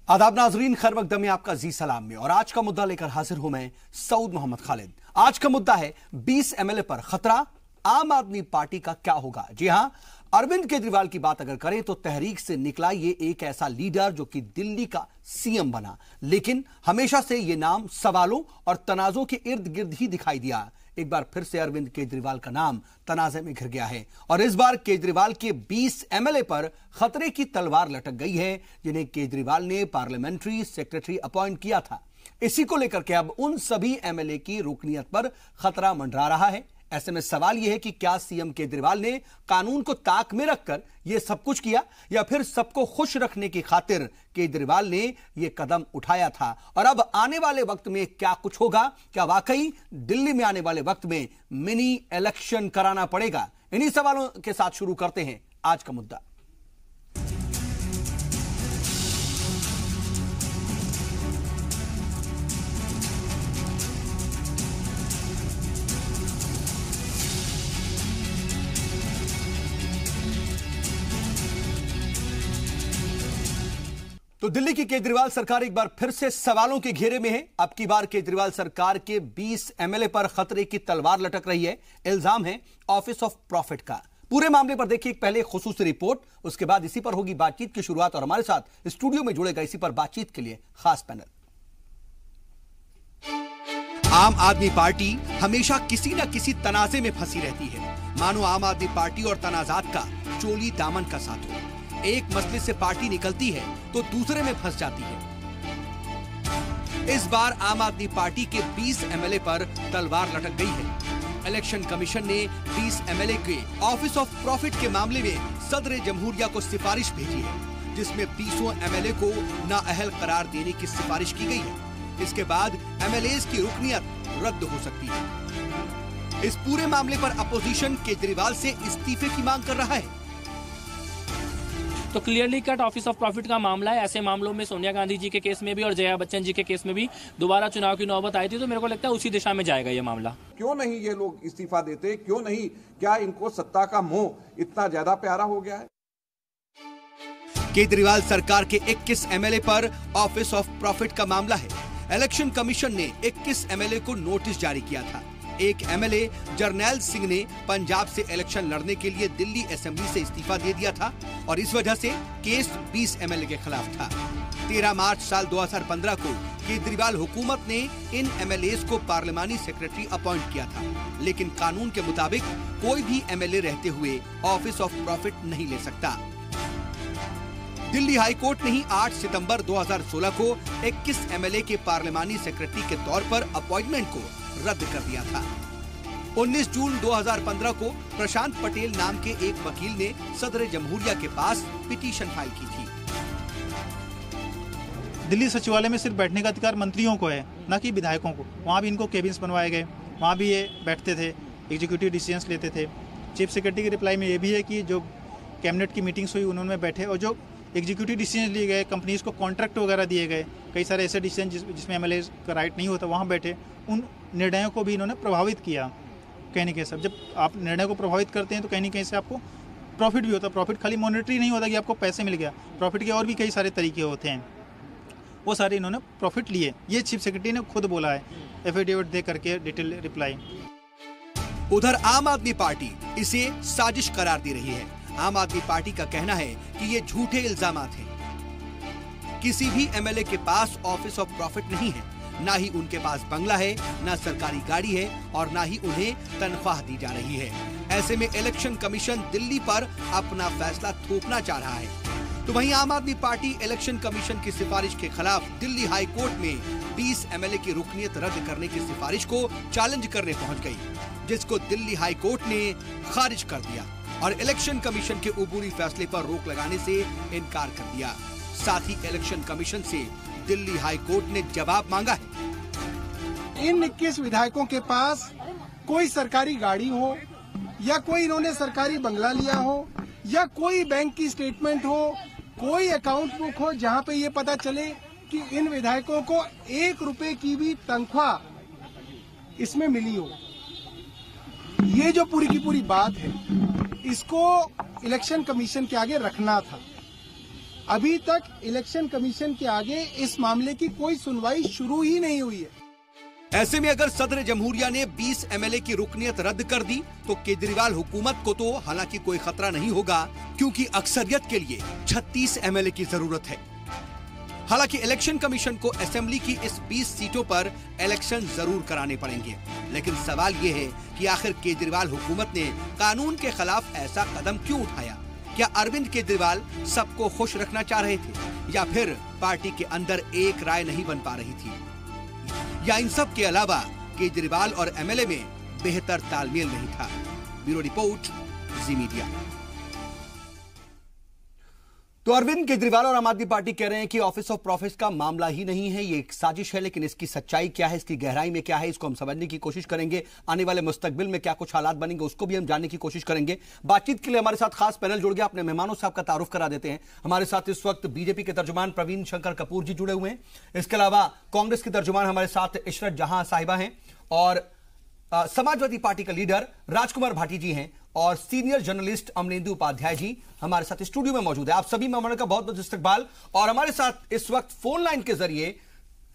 आदाब नाजरीन, खैर मकदम में आपका जी सलाम में। और आज का मुद्दा लेकर हाजिर हूं मैं सऊद मोहम्मद खालिद। आज का मुद्दा है 20 एमएलए पर खतरा, आम आदमी पार्टी का क्या होगा। जी हां, अरविंद केजरीवाल की बात अगर करें तो तहरीक से निकला ये एक ऐसा लीडर जो कि दिल्ली का सीएम बना, लेकिन हमेशा से ये नाम सवालों और तनाजों के इर्द गिर्द ही दिखाई दिया। एक बार फिर से अरविंद केजरीवाल का नाम तनाजे में घिर गया है और इस बार केजरीवाल के 20 एमएलए पर खतरे की तलवार लटक गई है, जिन्हें केजरीवाल ने पार्लियामेंट्री सेक्रेटरी अपॉइंट किया था। इसी को लेकर के अब उन सभी एमएलए की रुकनियत पर खतरा मंडरा रहा है। ऐसे में सवाल यह है कि क्या सीएम केजरीवाल ने कानून को ताक में रखकर यह सब कुछ किया या फिर सबको खुश रखने की खातिर केजरीवाल ने यह कदम उठाया था। और अब आने वाले वक्त में क्या कुछ होगा, क्या वाकई दिल्ली में आने वाले वक्त में मिनी इलेक्शन कराना पड़ेगा। इन्हीं सवालों के साथ शुरू करते हैं आज का मुद्दा। तो दिल्ली की केजरीवाल सरकार एक बार फिर से सवालों के घेरे में है। अब की बार केजरीवाल सरकार के 20 एमएलए पर खतरे की तलवार लटक रही है। इल्जाम है ऑफिस ऑफ प्रॉफिट का। पूरे मामले पर देखिए पहले खुसूसी रिपोर्ट, उसके बाद इसी पर होगी बातचीत की शुरुआत और हमारे साथ स्टूडियो में जुड़ेगा इसी पर बातचीत के लिए खास पैनल। आम आदमी पार्टी हमेशा किसी न किसी तनाजे में फंसी रहती है, मानो आम आदमी पार्टी और तनाजात का चोली दामन का साथ हो। एक मसले से पार्टी निकलती है तो दूसरे में फंस जाती है। इस बार आम आदमी पार्टी के 20 एमएलए पर तलवार लटक गई है। इलेक्शन कमीशन ने 20 एमएलए के ऑफिस ऑफ प्रॉफिट के मामले में सदर जमहूरिया को सिफारिश भेजी है, जिसमें 20 एमएलए को नाअहल करार देने की सिफारिश की गई है। इसके बाद एमएलए की रुकनियत रद्द हो सकती है। इस पूरे मामले पर अपोजिशन केजरीवाल से इस्तीफे की मांग कर रहा है। तो clearly cut office of profit का मामला है। ऐसे मामलों में सोनिया गांधी जी के केस में भी और जया बच्चन जी के केस में भी दोबारा चुनाव की नौबत आई थी, तो मेरे को लगता है उसी दिशा में जाएगा ये मामला। क्यों नहीं ये लोग इस्तीफा देते, क्यों नहीं? क्या इनको सत्ता का मोह इतना ज्यादा प्यारा हो गया है? केजरीवाल सरकार के 21 एमएलए पर ऑफिस ऑफ प्रॉफिट का मामला है। इलेक्शन कमीशन ने 21 एमएलए को नोटिस जारी किया था। एक एमएलए जरनैल सिंह ने पंजाब से इलेक्शन लड़ने के लिए दिल्ली असेंबली से इस्तीफा दे दिया था और इस वजह से केस 20 एमएलए के खिलाफ था। 13 मार्च साल 2015 को केजरीवाल हुकूमत ने इन एमएलए को पार्लियामानी सेक्रेटरी अपॉइंट किया था, लेकिन कानून के मुताबिक कोई भी एमएलए रहते हुए ऑफिस ऑफ प्रॉफिट नहीं ले सकता। दिल्ली हाई कोर्ट ने ही 8 सितंबर 2016 को 21 एमएलए के पार्लियामानी सेक्रेटरी के तौर पर अपॉइंटमेंट को रद्द कर दिया था। 19 जून 2015 को प्रशांत पटेल नाम के एक वकील ने सदर जमहूरिया के पास पिटीशन फाइल की थी। दिल्ली सचिवालय में सिर्फ बैठने का अधिकार मंत्रियों को है, न कि विधायकों को। वहाँ भी इनको केबिन्स बनवाए गए, वहाँ भी ये बैठते थे, एग्जीक्यूटिव डिसीजंस लेते थे। चीफ सेक्रेटरी की रिप्लाई में ये भी है कि जो कैबिनेट की मीटिंग्स हुई उन्होंने बैठे और जो एग्जीक्यूटिव डिसीजन लिए गए, कंपनीज को कॉन्ट्रैक्ट वगैरह दिए गए, कई सारे ऐसे डिसीजन जिसमें एमएलए का राइट नहीं होता, वहाँ बैठे। उन निर्णयों को भी इन्होंने प्रभावित किया। कहने के सब जब आप निर्णय को प्रभावित करते हैं तो कहीं ना कहीं से आपको प्रॉफिट भी होता है। प्रॉफिट खाली मॉनेटरी नहीं होता कि आपको पैसे मिल गया, प्रॉफिट के और भी कई सारे तरीके होते हैं। वो सारे इन्होंने प्रॉफिट लिए, ये चीफ सेक्रेटरी ने खुद बोला है एफिडेविट दे करके, डिटेल रिप्लाई। उधर आम आदमी पार्टी इसे साजिश करार दे रही है। आम आदमी पार्टी का कहना है कि ये झूठे इल्जामात हैं। किसी भी एमएलए के पास ऑफिस ऑफ प्रॉफिट नहीं है, ना ही उनके पास बंगला है, ना सरकारी गाड़ी है और ना ही उन्हें तनख्वाह दी जा रही है। ऐसे में इलेक्शन कमीशन दिल्ली पर अपना फैसला थोपना चाह रहा है। तो वहीं आम आदमी पार्टी इलेक्शन कमीशन की सिफारिश के खिलाफ दिल्ली हाई कोर्ट में 20 एमएलए की रुकनियत रद्द करने की सिफारिश को चैलेंज करने पहुंच गई, जिसको दिल्ली हाई कोर्ट ने खारिज कर दिया और इलेक्शन कमीशन के उबूरी फैसले पर रोक लगाने से इनकार कर दिया। साथ ही इलेक्शन कमीशन से दिल्ली हाई कोर्ट ने जवाब मांगा है। इन 21 विधायकों के पास कोई सरकारी गाड़ी हो या कोई इन्होंने सरकारी बंगला लिया हो या कोई बैंक की स्टेटमेंट हो, कोई अकाउंट बुक हो जहां पे ये पता चले कि इन विधायकों को 1 रुपए की भी तनख्वाह इसमें मिली हो। ये जो पूरी की पूरी बात है, इसको इलेक्शन कमीशन के आगे रखना था। अभी तक इलेक्शन कमीशन के आगे इस मामले की कोई सुनवाई शुरू ही नहीं हुई है। ऐसे में अगर सदर जमहूरिया ने 20 एमएलए की रुकनियत रद्द कर दी तो केजरीवाल हुकूमत को तो हालांकि कोई खतरा नहीं होगा, क्योंकि अक्सरियत के लिए 36 एमएलए की जरूरत है। हालांकि इलेक्शन कमीशन को असेंबली की इस 20 सीटों पर इलेक्शन जरूर कराने पड़ेंगे, लेकिन सवाल ये है कि आखिर केजरीवाल हुकूमत ने कानून के खिलाफ ऐसा कदम क्यों उठाया? क्या अरविंद केजरीवाल सबको खुश रखना चाह रहे थे, या फिर पार्टी के अंदर एक राय नहीं बन पा रही थी, या इन सब के अलावा केजरीवाल और एमएलए में बेहतर तालमेल नहीं था? ब्यूरो रिपोर्ट, जी मीडिया। तो अरविंद केजरीवाल और आम आदमी पार्टी कह रहे हैं कि ऑफिस ऑफ प्रॉफिट का मामला ही नहीं है, ये एक साजिश है, लेकिन इसकी सच्चाई क्या है, इसकी गहराई में क्या है, इसको हम समझने की कोशिश करेंगे। आने वाले मुस्तकबिल में क्या कुछ हालात बनेंगे उसको भी हम जानने की कोशिश करेंगे। बातचीत के लिए हमारे साथ खास पैनल जुड़ गया, अपने मेहमानों से आपका तारुफ करा देते हैं। हमारे साथ इस वक्त बीजेपी के तर्जुमान प्रवीण शंकर कपूर जी जुड़े हुए हैं। इसके अलावा कांग्रेस की तर्जुमान हमारे साथ इशरत जहां साहिबा हैं, और समाजवादी पार्टी का लीडर राजकुमार भाटी जी हैं, और सीनियर जर्नलिस्ट अमरेंदु उपाध्याय जी हमारे साथ स्टूडियो में मौजूद है। आप सभी मेहमानों का बहुत बहुत इस्तकबाल। और हमारे साथ इस वक्त फोन लाइन के जरिए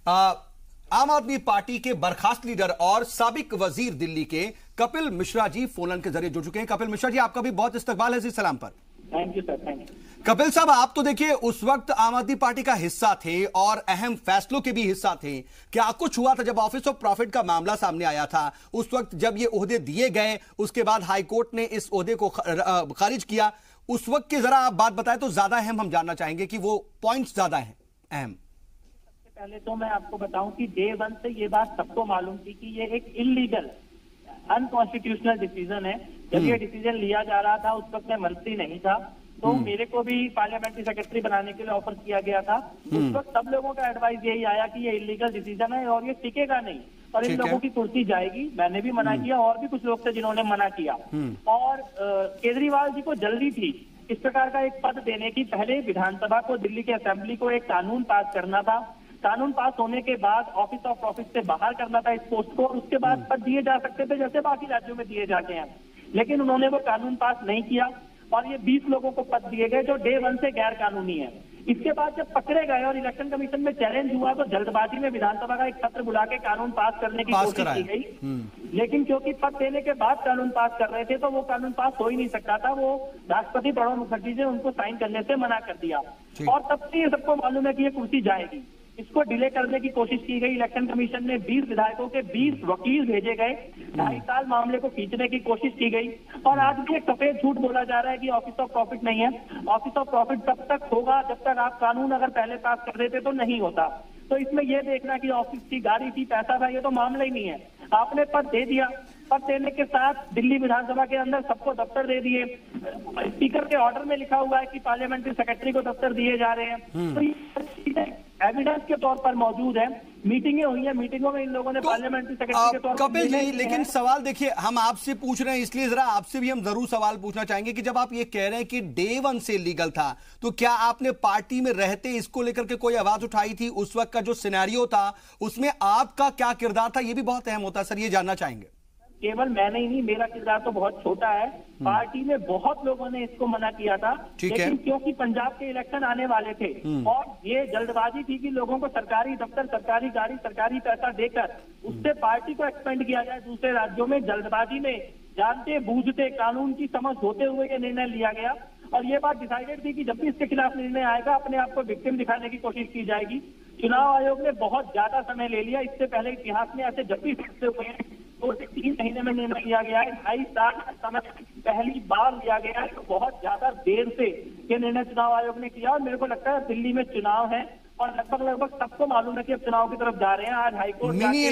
आम आदमी पार्टी के बर्खास्त लीडर और साबिक वजीर दिल्ली के कपिल मिश्रा जी फोन लाइन के जरिए जुड़ चुके हैं। कपिल मिश्रा जी, आपका भी बहुत इस्तकबाल है जी सलाम पर। Thank you sir, thank you. Kapil साहब, आप तो देखिए उस वक्त आम आदमी पार्टी का हिस्सा थे और अहम फैसलों के भी हिस्सा थे। क्या कुछ हुआ था जब ऑफिस ऑफ प्रॉफिट का मामला सामने आया था? उस वक्त जब ये ओहदे दिए गए, उसके बाद हाईकोर्ट ने इस ओहदे को खारिज किया, उस वक्त की जरा आप बात बताएं तो ज्यादा अहम हम जानना चाहेंगे कि वो पॉइंट्स ज्यादा हैं अहम। सबसे पहले तो मैं आपको बताऊं कि डे वन से ये बात सबको मालूम थी कि ये एक इलीगल अनकॉन्स्टिट्यूशनल डिसीजन है। जब ये डिसीजन लिया जा रहा था उस वक्त मैं मंत्री नहीं था, तो मेरे को भी पार्लियामेंट्री सेक्रेटरी बनाने के लिए ऑफर किया गया था। उस वक्त सब लोगों का एडवाइस यही आया कि ये इलीगल डिसीजन है और ये टिकेगा नहीं और इन लोगों की कुर्सी जाएगी। मैंने भी मना किया और भी कुछ लोग थे जिन्होंने मना किया। और केजरीवाल जी को जल्दी थी इस प्रकार का एक पद देने की। पहले विधानसभा को, दिल्ली के असेंबली को एक कानून पास करना था। कानून पास होने के बाद ऑफिस ऑफ प्रॉफिट से बाहर करना था इस पोस्ट को, और उसके बाद पद दिए जा सकते थे जैसे बाकी राज्यों में दिए जाते हैं। लेकिन उन्होंने वो कानून पास नहीं किया और ये 20 लोगों को पद दिए गए जो डे वन से गैर कानूनी है। इसके बाद जब पकड़े गए और इलेक्शन कमीशन में चैलेंज हुआ तो जल्दबाजी में विधानसभा का एक सत्र बुला के कानून पास करने की कोशिश की गई। लेकिन क्योंकि पद देने के बाद कानून पास कर रहे थे तो वो कानून पास हो ही नहीं सकता था। वो राष्ट्रपति प्रणब मुखर्जी ने उनको साइन करने से मना कर दिया और तब से ये सबको मालूम है कि ये कुर्सी जाएगी। इसको डिले करने की कोशिश की गई। इलेक्शन कमीशन ने 20 विधायकों के 20 वकील भेजे गए। 2.5 साल मामले को खींचने की कोशिश की गई और आज भी एक सफेद झूठ बोला जा रहा है कि ऑफिस ऑफ प्रॉफिट नहीं है। ऑफिस ऑफ प्रॉफिट तब तक होगा जब तक आप कानून अगर पहले पास कर देते तो नहीं होता। तो इसमें यह देखना कि ऑफिस थी, गाड़ी थी, पैसा था, ये तो मामला ही नहीं है। आपने पद दे दिया, पद देने के साथ दिल्ली विधानसभा के अंदर सबको दफ्तर दे दिए। स्पीकर के ऑर्डर में लिखा हुआ है कि पार्लियामेंट्री सेक्रेटरी को दफ्तर दिए जा रहे हैं। तो ये एविडेंस के तौर पर मौजूद है। मीटिंगें हुई हैं, मीटिंगों में इन लोगों ने पार्लियामेंट्री सेक्रेटरी के तौर पर कपिल जी, लेकिन सवाल देखिए, हम आपसे पूछ रहे हैं इसलिए जरा आपसे भी हम जरूर सवाल पूछना चाहेंगे कि जब आप ये कह रहे हैं कि डे वन से लीगल था, तो क्या आपने पार्टी में रहते इसको लेकर के कोई आवाज उठाई थी? उस वक्त का जो सिनेरियो था उसमें आपका क्या किरदार था, ये भी बहुत अहम होता है सर, ये जानना चाहेंगे। केवल मैंने ही नहीं, मेरा किरदार तो बहुत छोटा है। पार्टी में बहुत लोगों ने इसको मना किया था, लेकिन क्योंकि पंजाब के इलेक्शन आने वाले थे और ये जल्दबाजी थी कि लोगों को सरकारी दफ्तर, सरकारी गाड़ी, सरकारी पैसा देकर उससे पार्टी को एक्सपेंड किया जाए दूसरे राज्यों में, जल्दबाजी में जानते बूझते कानून की समझ होते हुए ये निर्णय लिया गया। और ये बात डिसाइडेड थी कि जब भी इसके खिलाफ निर्णय आएगा अपने आप को विक्टिम दिखाने की कोशिश की जाएगी। चुनाव आयोग ने बहुत ज्यादा समय ले लिया। इससे पहले इतिहास में ऐसे जब भी फैसले हुए हैं 2 से 3 महीने में निर्णय लिया गया है। 2.5 साल का समय पहली बार लिया गया है, तो बहुत ज्यादा देर से ये निर्णय चुनाव आयोग ने किया। और मेरे को लगता है दिल्ली में चुनाव है और लगभग सबको मालूम है कि अब चुनाव की तरफ जा रहे हैं। आज हाईकोर्ट मिनी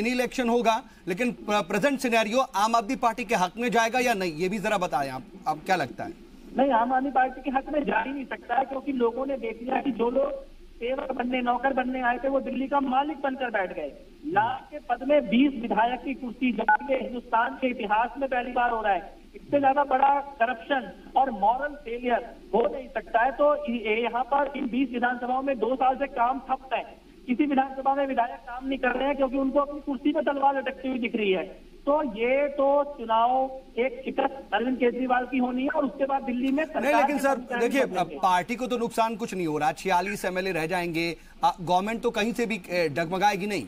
इलेक्शन होगा, लेकिन प्रेजेंट सिनेरियो आम आदमी पार्टी के हक में जाएगा या नहीं, ये भी जरा बताएं आप क्या लगता है? नहीं, आम आदमी पार्टी के हक में जा ही नहीं सकता है, क्योंकि लोगों ने देख लिया कि जो लोग सेवक बनने, नौकर बनने आए थे वो दिल्ली का मालिक बनकर बैठ गए। लाख के पद में 20 विधायक की कुर्सी जाके हिंदुस्तान के इतिहास में पहली बार हो रहा है। इससे ज्यादा बड़ा करप्शन और मॉरल फेलियर हो नहीं सकता है। तो यहाँ पर इन 20 विधानसभाओं में 2 साल से काम ठप है। किसी विधानसभा में विधायक काम नहीं कर रहे हैं क्योंकि उनको अपनी कुर्सी पे तलवार लटकती हुई दिख रही है। तो ये तो चुनाव एक शिकस्त अरविंद केजरीवाल की होनी है और उसके बाद दिल्ली में नहीं, लेकिन सर देखिए, पार्टी को तो नुकसान कुछ नहीं हो रहा, 46 एमएलए रह जाएंगे, गवर्नमेंट तो कहीं से भी डगमगाएगी नहीं।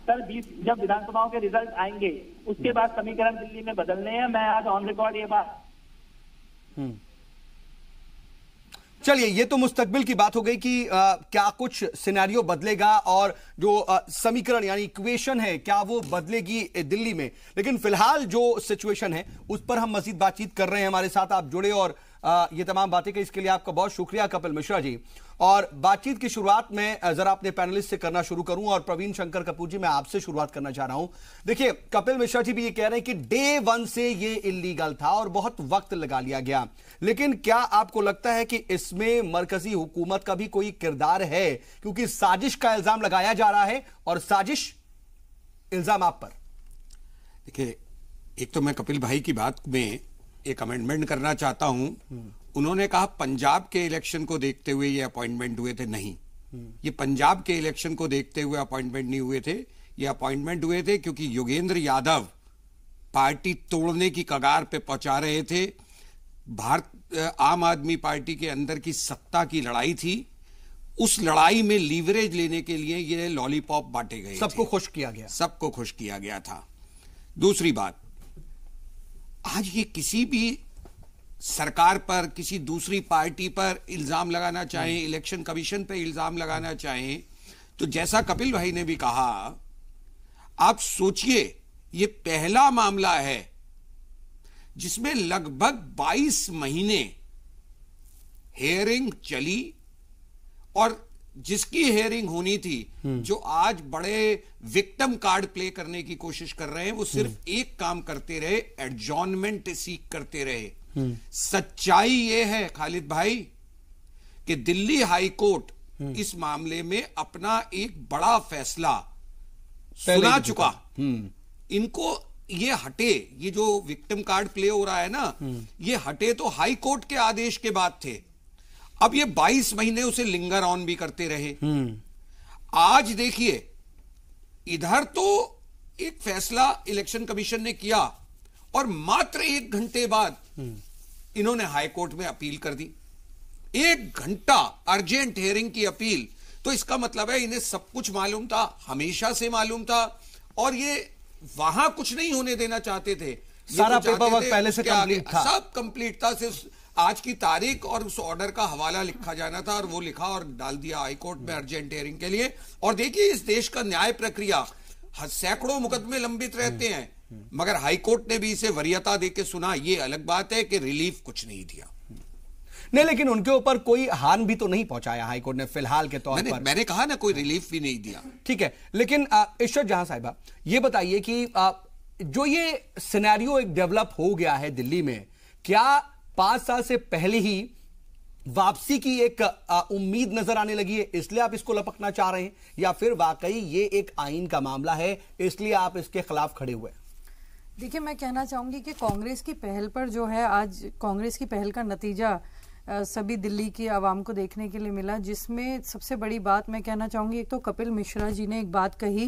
सर 20 जब विधानसभाओं के रिजल्ट आएंगे उसके बाद समीकरण दिल्ली में बदलने हैं। मैं आज ऑन रिकॉर्ड ये बात। चलिए, ये तो मुस्तकबिल की बात हो गई कि क्या कुछ सिनेरियो बदलेगा और जो समीकरण यानी इक्वेशन है क्या वो बदलेगी दिल्ली में। लेकिन फिलहाल जो सिचुएशन है उस पर हम मजीद बातचीत कर रहे हैं। हमारे साथ आप जुड़े और ये तमाम बातें की, इसके लिए आपका बहुत शुक्रिया कपिल मिश्रा जी। और बातचीत की शुरुआत में जरा अपने पैनलिस्ट से करना शुरू करूं और प्रवीण शंकर कपूर जी, मैं आपसे शुरुआत करना चाह रहा हूं। देखिए, कपिल मिश्रा जी भी ये कह रहे हैं कि डे 1 से ये इल्लीगल था और बहुत वक्त लगा लिया गया, लेकिन क्या आपको लगता है कि इसमें मरकजी हुकूमत का भी कोई किरदार है? क्योंकि साजिश का इल्जाम लगाया जा रहा है और साजिश इल्जाम आप पर। देखिए, एक तो मैं कपिल भाई की बात में एक अमेंडमेंट करना चाहता हूं। उन्होंने कहा पंजाब के इलेक्शन को देखते हुए ये अपॉइंटमेंट हुए थे। नहीं, ये पंजाब के इलेक्शन को देखते हुए अपॉइंटमेंट नहीं हुए थे। ये अपॉइंटमेंट हुए थे क्योंकि योगेंद्र यादव पार्टी तोड़ने की कगार पे पहुंचा रहे थे। आम आदमी पार्टी के अंदर की सत्ता की लड़ाई थी, उस लड़ाई में लीवरेज लेने के लिए ये लॉलीपॉप बांटे गए, सबको खुश किया गया, सबको खुश किया गया था। दूसरी बात, आज ये किसी भी सरकार पर, किसी दूसरी पार्टी पर इल्जाम लगाना चाहें, इलेक्शन कमीशन पर इल्जाम लगाना चाहें, तो जैसा कपिल भाई ने भी कहा, आप सोचिए ये पहला मामला है जिसमें लगभग 22 महीने हियरिंग चली और जिसकी हियरिंग होनी थी, जो आज बड़े विक्टिम कार्ड प्ले करने की कोशिश कर रहे हैं, वो सिर्फ एक काम करते रहे, एडजॉर्नमेंट सीक करते रहे। सच्चाई ये है खालिद भाई कि दिल्ली हाई कोर्ट इस मामले में अपना एक बड़ा फैसला सुना चुका। इनको ये हटे, ये जो विक्टिम कार्ड प्ले हो रहा है ना, ये हटे तो हाई कोर्ट के आदेश के बाद थे। अब ये 22 महीने उसे लिंगर ऑन भी करते रहे। आज देखिए, इधर तो एक फैसला इलेक्शन कमीशन ने किया और मात्र 1 घंटे बाद इन्होंने हाई कोर्ट में अपील कर दी। 1 घंटा अर्जेंट हियरिंग की अपील, तो इसका मतलब है इन्हें सब कुछ मालूम था, हमेशा से मालूम था, और ये वहां कुछ नहीं होने देना चाहते थे। सारा पेपर वर्क पहले से कंप्लीट था, सब कंप्लीट था, सिर्फ आज की तारीख और उस ऑर्डर का हवाला लिखा जाना था, और वो लिखा और डाल दिया हाई कोर्ट में अर्जेंट हियरिंग के लिए। और देखिए, इस देश का न्याय प्रक्रिया, सैकड़ों मुकदमे लंबित रहते हैं, मगर हाई कोर्ट ने भी इसे वरीयता देके सुना। ये अलग बात है कि रिलीफ कुछ नहीं दिया। नहीं, लेकिन उनके ऊपर कोई हार्म भी तो नहीं पहुंचाया हाई कोर्ट ने फिलहाल के तौर पर। मैंने कहा ना, कोई रिलीफ भी नहीं दिया। ठीक है, लेकिन इशरत जहां साहिबा, ये बताइए कि जो ये सिनेरियो एक डेवलप हो गया है दिल्ली में, क्या 5 साल से पहले ही वापसी की एक उम्मीद नजर आने लगी है, इसलिए आप इसको लपकना चाह रहे हैं, या फिर वाकई ये एक आईन का मामला है इसलिए आप इसके खिलाफ खड़े हुए? देखिए, मैं कहना चाहूंगी कि कांग्रेस की पहल पर जो है, आज कांग्रेस की पहल का नतीजा सभी दिल्ली की आवाम को देखने के लिए मिला, जिसमें सबसे बड़ी बात मैं कहना चाहूंगी, एक तो कपिल मिश्रा जी ने एक बात कही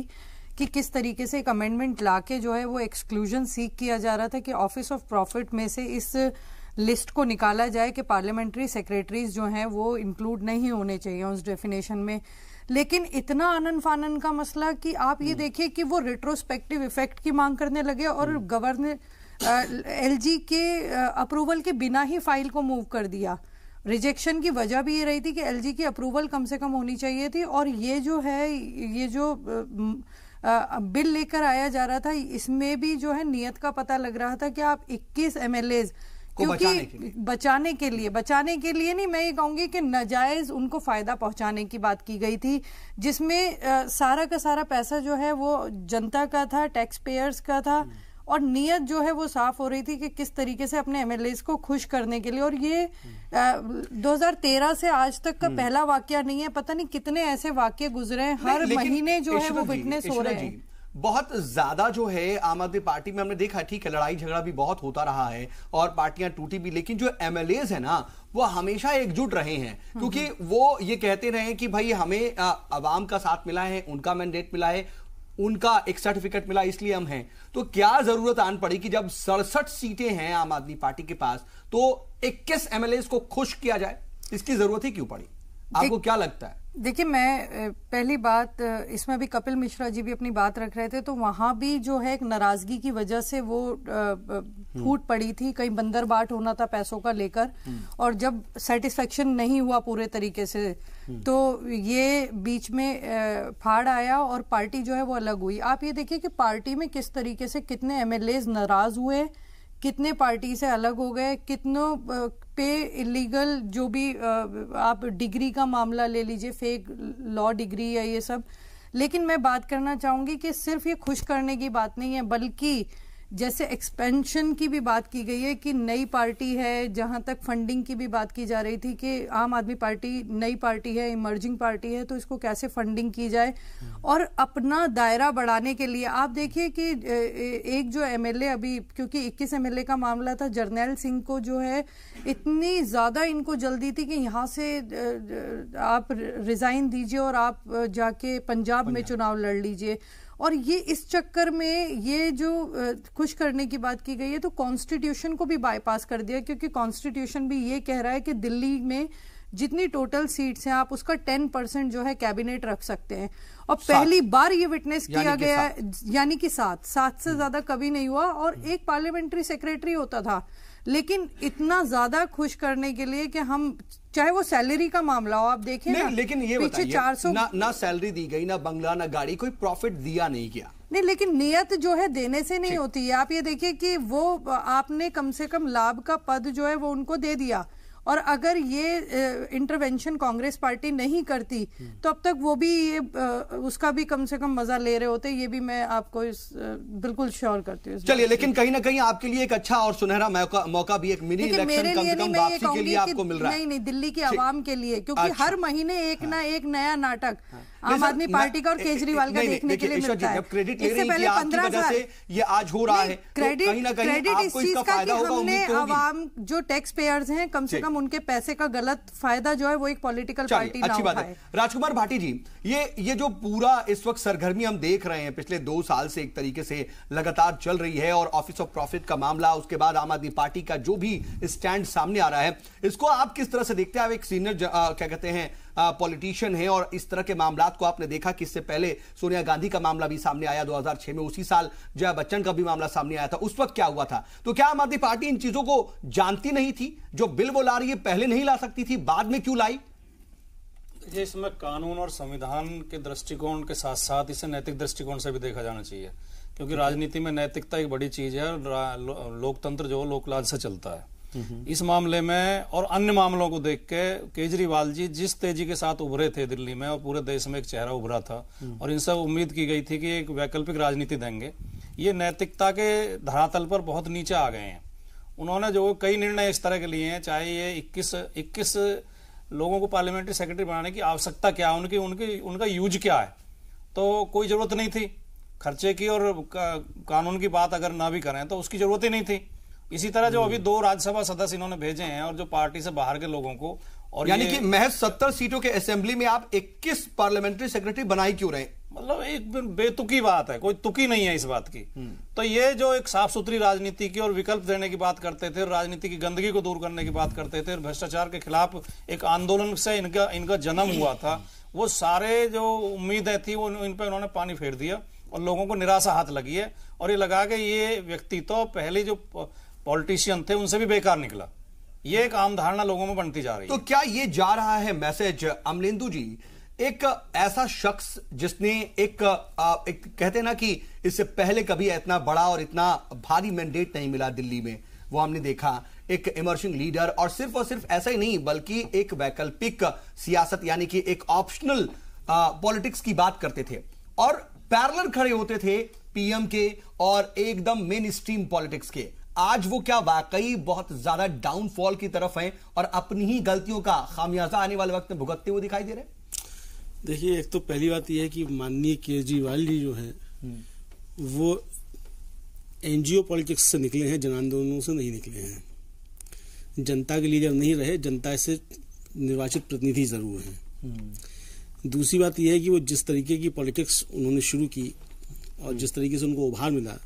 कि किस तरीके से एक अमेंडमेंट लाके जो है वो एक्सक्लूजन सीक किया जा रहा था कि ऑफिस ऑफ प्रॉफिट में से इस लिस्ट को निकाला जाए कि पार्लियामेंट्री सेक्रेटरीज जो हैं वो इंक्लूड नहीं होने चाहिए उस डेफिनेशन में। लेकिन इतना आनन फानन का मसला कि आप ये देखिए कि वो रेट्रोस्पेक्टिव इफेक्ट की मांग करने लगे और गवर्नर एलजी के अप्रूवल के बिना ही फाइल को मूव कर दिया। रिजेक्शन की वजह भी ये रही थी कि एलजी की अप्रूवल कम से कम होनी चाहिए थी, और ये जो है, ये जो बिल लेकर आया जा रहा था, इसमें भी जो है नियत का पता लग रहा था कि आप 21 एमएलएज क्योंकि बचाने के लिए नहीं, मैं ये कहूंगी कि नाजायज उनको फायदा पहुंचाने की बात की गई थी, जिसमें सारा का सारा पैसा जो है वो जनता का था, टैक्स पेयर्स का था, और नियत जो है वो साफ हो रही थी कि किस तरीके से अपने एमएलएज को खुश करने के लिए। और ये 2013 से आज तक का पहला वाकया नहीं है, पता नहीं कितने ऐसे वाकये गुजरे हैं, हर महीने जो है वो विटनेस हो रहे हैं। बहुत ज्यादा जो है आम आदमी पार्टी में हमने देखा, ठीक है, लड़ाई झगड़ा भी बहुत होता रहा है और पार्टियां टूटी भी, लेकिन जो एमएलएज है ना, वो हमेशा एकजुट रहे हैं, क्योंकि वो ये कहते रहे कि भाई हमें अवाम का साथ मिला है, उनका मैंडेट मिला है, उनका एक सर्टिफिकेट मिला इसलिए हम हैं। तो क्या जरूरत आन पड़ी कि जब 67 सीटें हैं आम आदमी पार्टी के पास तो 21 एमएलए को खुश किया जाए? इसकी जरूरत ही क्यों पड़ी? आपको क्या लगता है? देखिए, मैं पहली बात, इसमें भी कपिल मिश्रा जी भी अपनी बात रख रहे थे, तो वहां भी जो है एक नाराजगी की वजह से वो फूट पड़ी थी, कहीं बंदर बाट होना था पैसों का लेकर, और जब सेटिस्फेक्शन नहीं हुआ पूरे तरीके से तो ये बीच में फाड़ आया और पार्टी जो है वो अलग हुई। आप ये देखिए कि पार्टी में किस तरीके से कितने एमएलए नाराज हुए, कितने पार्टी से अलग हो गए, कितनों पे इलीगल जो भी आप डिग्री का मामला ले लीजिए, फेक लॉ डिग्री या ये सब। लेकिन मैं बात करना चाहूंगी कि सिर्फ ये खुश करने की बात नहीं है, बल्कि जैसे एक्सपेंशन की भी बात की गई है कि नई पार्टी है, जहां तक फंडिंग की भी बात की जा रही थी कि आम आदमी पार्टी नई पार्टी है, इमर्जिंग पार्टी है, तो इसको कैसे फंडिंग की जाए और अपना दायरा बढ़ाने के लिए आप देखिए कि एक जो एमएलए अभी, क्योंकि 21 एमएलए का मामला था, जर्नैल सिंह को जो है इतनी ज्यादा इनको जल्दी थी कि यहाँ से आप रिजाइन दीजिए और आप जाके पंजाब में चुनाव लड़ लीजिए। और ये इस चक्कर में ये जो खुश करने की बात की गई है तो कॉन्स्टिट्यूशन को भी बाईपास कर दिया, क्योंकि कॉन्स्टिट्यूशन भी ये कह रहा है कि दिल्ली में जितनी टोटल सीट्स हैं आप उसका 10% जो है कैबिनेट रख सकते हैं। और पहली बार ये विटनेस किया गया है, यानी कि 7 से ज्यादा कभी नहीं हुआ। और एक पार्लियामेंट्री सेक्रेटरी होता था, लेकिन इतना ज्यादा खुश करने के लिए कि हम, चाहे वो सैलरी का मामला हो, आप देखें ना, लेकिन ये पीछे 400 ना सैलरी दी गई, ना बंगला, ना गाड़ी, कोई प्रॉफिट दिया नहीं गया। नहीं, लेकिन नियत जो है देने से नहीं होती है। आप ये देखिए कि वो आपने कम से कम लाभ का पद जो है वो उनको दे दिया, और अगर ये इंटरवेंशन कांग्रेस पार्टी नहीं करती तो अब तक वो भी ये उसका भी कम से कम मजा ले रहे होते। ये भी मैं आपको बिल्कुल श्योर करती हूँ। चलिए, लेकिन कहीं ना कहीं आपके लिए एक अच्छा और सुनहरा मौका भी, एक मिनी इलेक्शन कम से कम वापसी के लिए आपको मिल रहा है। नहीं, दिल्ली की आवाम के लिए, क्योंकि हर महीने एक ना एक नया नाटक आम आदमी पार्टी का और केजरीवाल का देखने के लिए मिलता है। क्रेडिट ले रही है कि आपकी वजह से ये आज हो रहा है, क्रेडिट इस चीज का कि हमने आवाम जो टैक्स पेयर्स हैं कम से कम उनके पैसे का गलत फायदा जो है वो एक पॉलिटिकल पार्टी ना उठाए। राजकुमार भाटी जी, ये जो पूरा इस वक्त सरगर्मी हम देख रहे हैं पिछले 2 साल से एक तरीके से लगातार चल रही है, और ऑफिस ऑफ प्रॉफिट का मामला, उसके बाद आम आदमी पार्टी का जो भी स्टैंड सामने आ रहा है, इसको आप किस तरह से देखते हैं? आप एक सीनियर क्या कहते हैं पॉलिटिशियन है, और इस तरह के मामलात को आपने देखा कि इससे पहले सोनिया गांधी का मामला भी सामने आया 2006 में, उसी साल जया बच्चन का भी मामला सामने आया था। उस वक्त क्या हुआ था? तो क्या आम आदमी पार्टी इन चीजों को जानती नहीं थी? जो बिल वो ला रही है पहले नहीं ला सकती थी, बाद में क्यों लाई? ये इसमें कानून और संविधान के दृष्टिकोण के साथ साथ इसे नैतिक दृष्टिकोण से भी देखा जाना चाहिए, क्योंकि राजनीति में नैतिकता एक बड़ी चीज है और लोकतंत्र जो लोकलाज से चलता है। इस मामले में और अन्य मामलों को देख के केजरीवाल जी जिस तेजी के साथ उभरे थे दिल्ली में, और पूरे देश में एक चेहरा उभरा था, और इनसे उम्मीद की गई थी कि एक वैकल्पिक राजनीति देंगे, ये नैतिकता के धरातल पर बहुत नीचे आ गए हैं। उन्होंने जो कई निर्णय इस तरह के लिए हैं, चाहे ये 21 लोगों को पार्लियामेंट्री सेक्रेटरी बनाने की आवश्यकता क्या है, उनका यूज क्या है, तो कोई जरूरत नहीं थी खर्चे की, और कानून की बात अगर ना भी करें तो उसकी जरूरत ही नहीं थी। इसी तरह जो अभी 2 राज्यसभा सदस्य इन्होंने भेजे हैं, और जो पार्टी से बाहर के लोगों को, और यानी कि महज 70 सीटों के असेंबली में आप 21 पार्लियामेंट्री सेक्रेटरी बनाई क्यों रहे? मतलब एक बेतुकी बात है, कोई तुकी नहीं है इस बात की। तो ये जो एक साफ सुथरी राजनीति की और विकल्प देने की बात करते थे, राजनीति की गंदगी को दूर करने की बात करते थे, भ्रष्टाचार के खिलाफ एक आंदोलन से इनका जन्म हुआ था, वो सारे जो उम्मीदें थी वो इन पर उन्होंने पानी फेर दिया, और लोगों को निराशा हाथ लगी है, और ये लगा कि ये व्यक्ति तो पहले जो पॉलिटिशियन थे उनसे भी बेकार निकला। ये एक आम धारणा लोगों में बनती जा रही है। तो क्या ये जा रहा है मैसेज, अमलेंदु जी, एक ऐसा शख्स जिसने एक कहते हैं ना कि इससे पहले कभी इतना बड़ा और इतना भारी मैंडेट नहीं मिला दिल्ली में, वो हमने देखा, एक इमर्जिंग लीडर, और सिर्फ ऐसा ही नहीं बल्कि एक वैकल्पिक सियासत यानी कि एक ऑप्शनल पॉलिटिक्स की बात करते थे, और पैरेलल खड़े होते थे पीएम के और एकदम मेन स्ट्रीम पॉलिटिक्स के। आज वो क्या वाकई बहुत ज्यादा डाउनफॉल की तरफ हैं और अपनी ही गलतियों का खामियाजा आने वाले वक्त में भुगतते हुए दिखाई दे रहे हैं? देखिए, एक तो पहली बात यह है कि माननीय केजरीवाल जी जो है वो एनजीओ पॉलिटिक्स से निकले हैं, जन आंदोलनों से नहीं निकले हैं। जनता के लिए जब नहीं रहे, जनता से निर्वाचित प्रतिनिधि जरूर हैं। दूसरी बात यह है कि वो जिस तरीके की पॉलिटिक्स उन्होंने शुरू की और जिस तरीके से उनको उभार मिला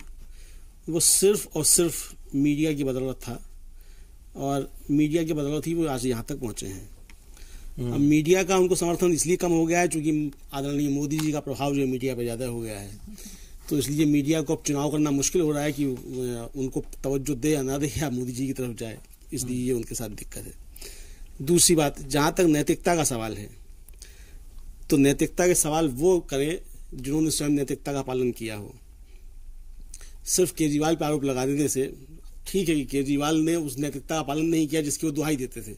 वो सिर्फ और सिर्फ मीडिया की बदौलत था, और मीडिया की बदौलत ही वो आज यहाँ तक पहुंचे हैं। अब मीडिया का उनको समर्थन इसलिए कम हो गया है क्योंकि आदरणीय मोदी जी का प्रभाव जो है मीडिया पे ज़्यादा हो गया है, तो इसलिए मीडिया को अब चुनाव करना मुश्किल हो रहा है कि उनको तवज्जो दे या ना दे या मोदी जी की तरफ जाए, इसलिए ये उनके साथ दिक्कत है। दूसरी बात, जहाँ तक नैतिकता का सवाल है तो नैतिकता के सवाल वो करें जिन्होंने स्वयं नैतिकता का पालन किया हो। सिर्फ केजरीवाल पर आरोप लगा देने से, ठीक है कि केजरीवाल ने उस नैतिकता का पालन नहीं किया जिसकी वो दुहाई देते थे,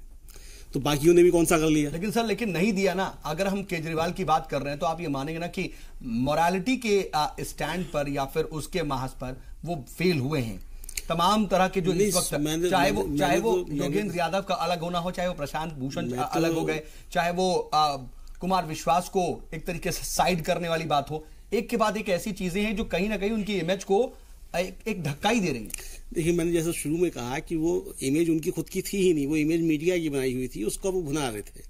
तो बाकियों ने भी कौन सा कर लिया। लेकिन सर नहीं दिया ना। अगर हम केजरीवाल की बात कर रहे हैं तो आप ये मानेंगे ना कि मोरालिटी के स्टैंड पर या फिर उसके महज पर वो फेल हुए हैं। तमाम तरह के जो इस वक्त चाहे वो योगेंद्र यादव का अलग होना हो, चाहे वो प्रशांत भूषण अलग हो गए, चाहे वो कुमार विश्वास को एक तरीके से साइड करने वाली बात हो, एक के बाद एक ऐसी चीजें हैं जो कहीं ना कहीं उनकी इमेज को एक धक्का ही दे रही है। देखिए, मैंने जैसे शुरू में कहा कि वो इमेज उनकी खुद की थी ही नहीं, वो इमेज मीडिया की बनाई हुई थी, उसको वो भुना रहे थे।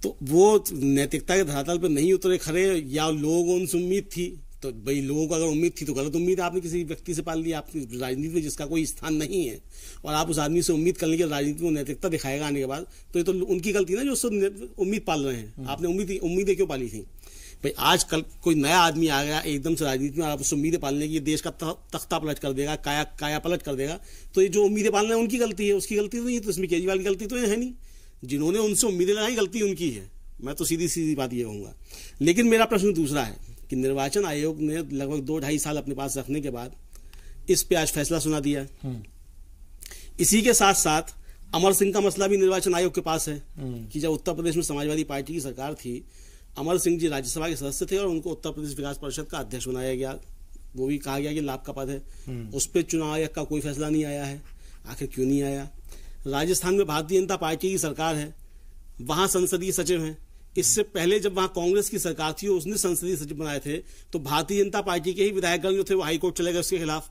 तो वो नैतिकता के धरातल पर नहीं उतरे खड़े, या लोगों उनसे उम्मीद थी, तो भाई लोगों को अगर उम्मीद थी तो गलत उम्मीद आपने किसी व्यक्ति से पाल ली। आपकी राजनीति में जिसका कोई स्थान नहीं है और आप उस आदमी से उम्मीद करने की राजनीति में नैतिकता दिखाएगा आने के बाद, तो ये तो उनकी गलती ना जो उससे उम्मीद पाल रहे हैं। आपने उम्मीदें क्यों पाली थी भाई? आज कल कोई नया आदमी आ गया एकदम से राजनीति में, आप उससे उम्मीदें पालने की, देश का तख्ता पलट कर देगा, काया पलट कर देगा, तो ये जो उम्मीदें पालना है उनकी गलती है, उसकी गलती तो नहीं है। तो इसमें केजरीवाल की गलती तो है नहीं, जिन्होंने उनसे उम्मीदें लगाई गलती उनकी है। मैं तो सीधी बात ये कहूंगा। लेकिन मेरा प्रश्न दूसरा है कि निर्वाचन आयोग ने लगभग 2-2.5 साल अपने पास रखने के बाद इस पे आज फैसला सुना दिया है। इसी के साथ साथ अमर सिंह का मसला भी निर्वाचन आयोग के पास है कि जब उत्तर प्रदेश में समाजवादी पार्टी की सरकार थी, अमर सिंह जी राज्यसभा के सदस्य थे और उनको उत्तर प्रदेश विकास परिषद का अध्यक्ष बनाया गया। वो भी कहा गया कि लाभ का पद है। उस पर चुनाव आयोग का कोई फैसला नहीं आया है। आखिर क्यों नहीं आया? राजस्थान में भारतीय जनता पार्टी की सरकार है, वहां संसदीय सचिव हैं। इससे पहले जब वहां कांग्रेस की सरकार थी, उसने संसदीय सचिव बनाए थे, तो भारतीय जनता पार्टी के ही विधायकगण जो थे वो हाईकोर्ट चले गए उसके खिलाफ।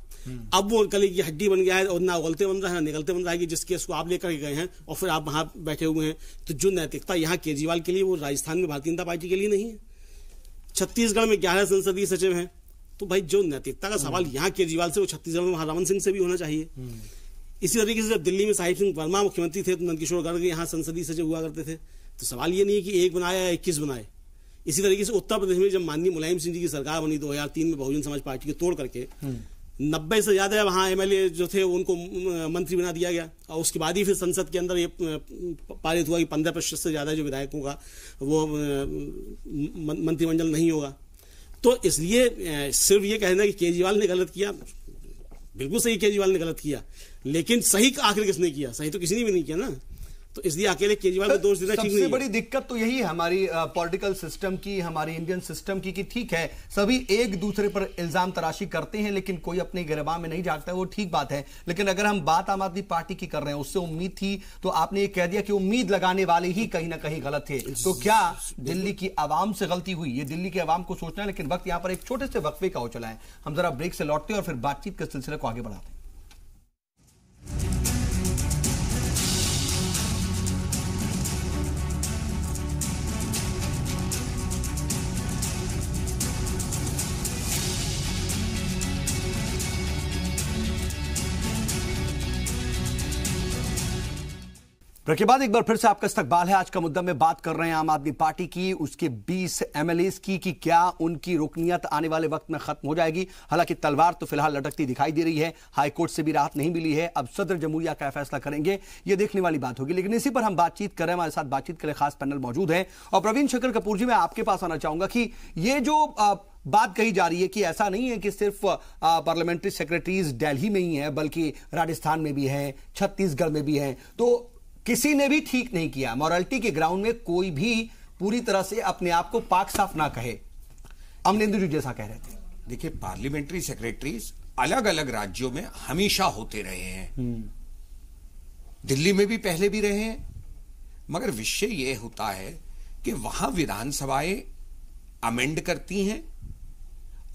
अब वो गले की हड्डी बन गया है और ना उगलते बन रहा है ना निकलते बन रहा है कि जिस केस को आप लेकर गए हैं और फिर आप वहां बैठे हुए हैं। तो जो नैतिकता यहाँ केजरीवाल के लिए, वो राजस्थान में भारतीय जनता पार्टी के लिए नहीं है। छत्तीसगढ़ में 11 संसदीय सचिव हैं, तो भाई जो नैतिकता का सवाल यहाँ केजरीवाल से, वो छत्तीसगढ़ में वहां रमन सिंह से भी होना चाहिए। इसी तरीके से जब दिल्ली में साहिब सिंह वर्मा मुख्यमंत्री थे तो नंदकिशोर गर्ग यहाँ संसदीय सचिव हुआ करते थे। तो सवाल ये नहीं है कि एक बनाया या 21 बनाए। इसी तरीके से उत्तर प्रदेश में जब माननीय मुलायम सिंह जी की सरकार बनी 2003 में बहुजन समाज पार्टी को तोड़ करके 90 से ज्यादा वहां एमएलए जो थे उनको मंत्री बना दिया गया, और उसके बाद ही फिर संसद के अंदर ये पारित हुआ कि 15% से ज्यादा जो विधायकों का वो मंत्रिमंडल नहीं होगा। तो इसलिए सिर्फ ये कहना कि केजरीवाल ने गलत किया, बिल्कुल सही, केजरीवाल ने गलत किया, लेकिन सही आखिर किसने किया? सही तो किसी ने भी नहीं किया ना। तो इसलिए अकेले केजरीवाल को दोष देना ठीक नहीं है। सबसे बड़ी दिक्कत तो यही है हमारी पॉलिटिकल सिस्टम की, हमारी इंडियन सिस्टम की, कि ठीक है सभी एक दूसरे पर इल्जाम तराशी करते हैं लेकिन कोई अपने गिरबान में नहीं झांकता, वो ठीक बात है। लेकिन अगर हम बात आम आदमी पार्टी की कर रहे हैं, उससे उम्मीद थी, तो आपने ये कह दिया कि उम्मीद लगाने वाले ही कहीं ना कहीं गलत थे। तो क्या दिल्ली की आवाम से गलती हुई? ये दिल्ली की आवाम को सोचना है। लेकिन वक्त यहां पर एक छोटे से वक्फे का हो चला है। हम जरा ब्रेक से लौटते हैं और फिर बातचीत के सिलसिले को आगे बढ़ाते हैं। ब्रेक के बाद एक बार फिर से आपका इस्तकबाल है। आज का मुद्दा में बात कर रहे हैं आम आदमी पार्टी की, उसके 20 एमएलएस की, कि क्या उनकी रुकनियत आने वाले वक्त में खत्म हो जाएगी। हालांकि तलवार तो फिलहाल लटकती दिखाई दे रही है, हाईकोर्ट से भी राहत नहीं मिली है। अब सदर जमहूरिया का फैसला करेंगे, ये देखने वाली बात होगी। लेकिन इसी पर हम बातचीत कर रहे हैं, हमारे साथ बातचीत के लिए खास पैनल मौजूद है। और प्रवीण शंकर कपूर जी, मैं आपके पास आना चाहूंगा कि ये जो बात कही जा रही है कि ऐसा नहीं है कि सिर्फ पार्लियामेंट्री सेक्रेटरीज दिल्ली में ही है, बल्कि राजस्थान में भी है, छत्तीसगढ़ में भी है, तो किसी ने भी ठीक नहीं किया। मॉरलिटी के ग्राउंड में कोई भी पूरी तरह से अपने आप को पाक साफ ना कहे। अमलेंदु जी जैसा कह रहे थे। देखिए, पार्लियामेंट्री सेक्रेटरीज अलग अलग राज्यों में हमेशा होते रहे हैं, दिल्ली में भी पहले भी रहे हैं, मगर विषय यह होता है कि वहां विधानसभाएं अमेंड करती हैं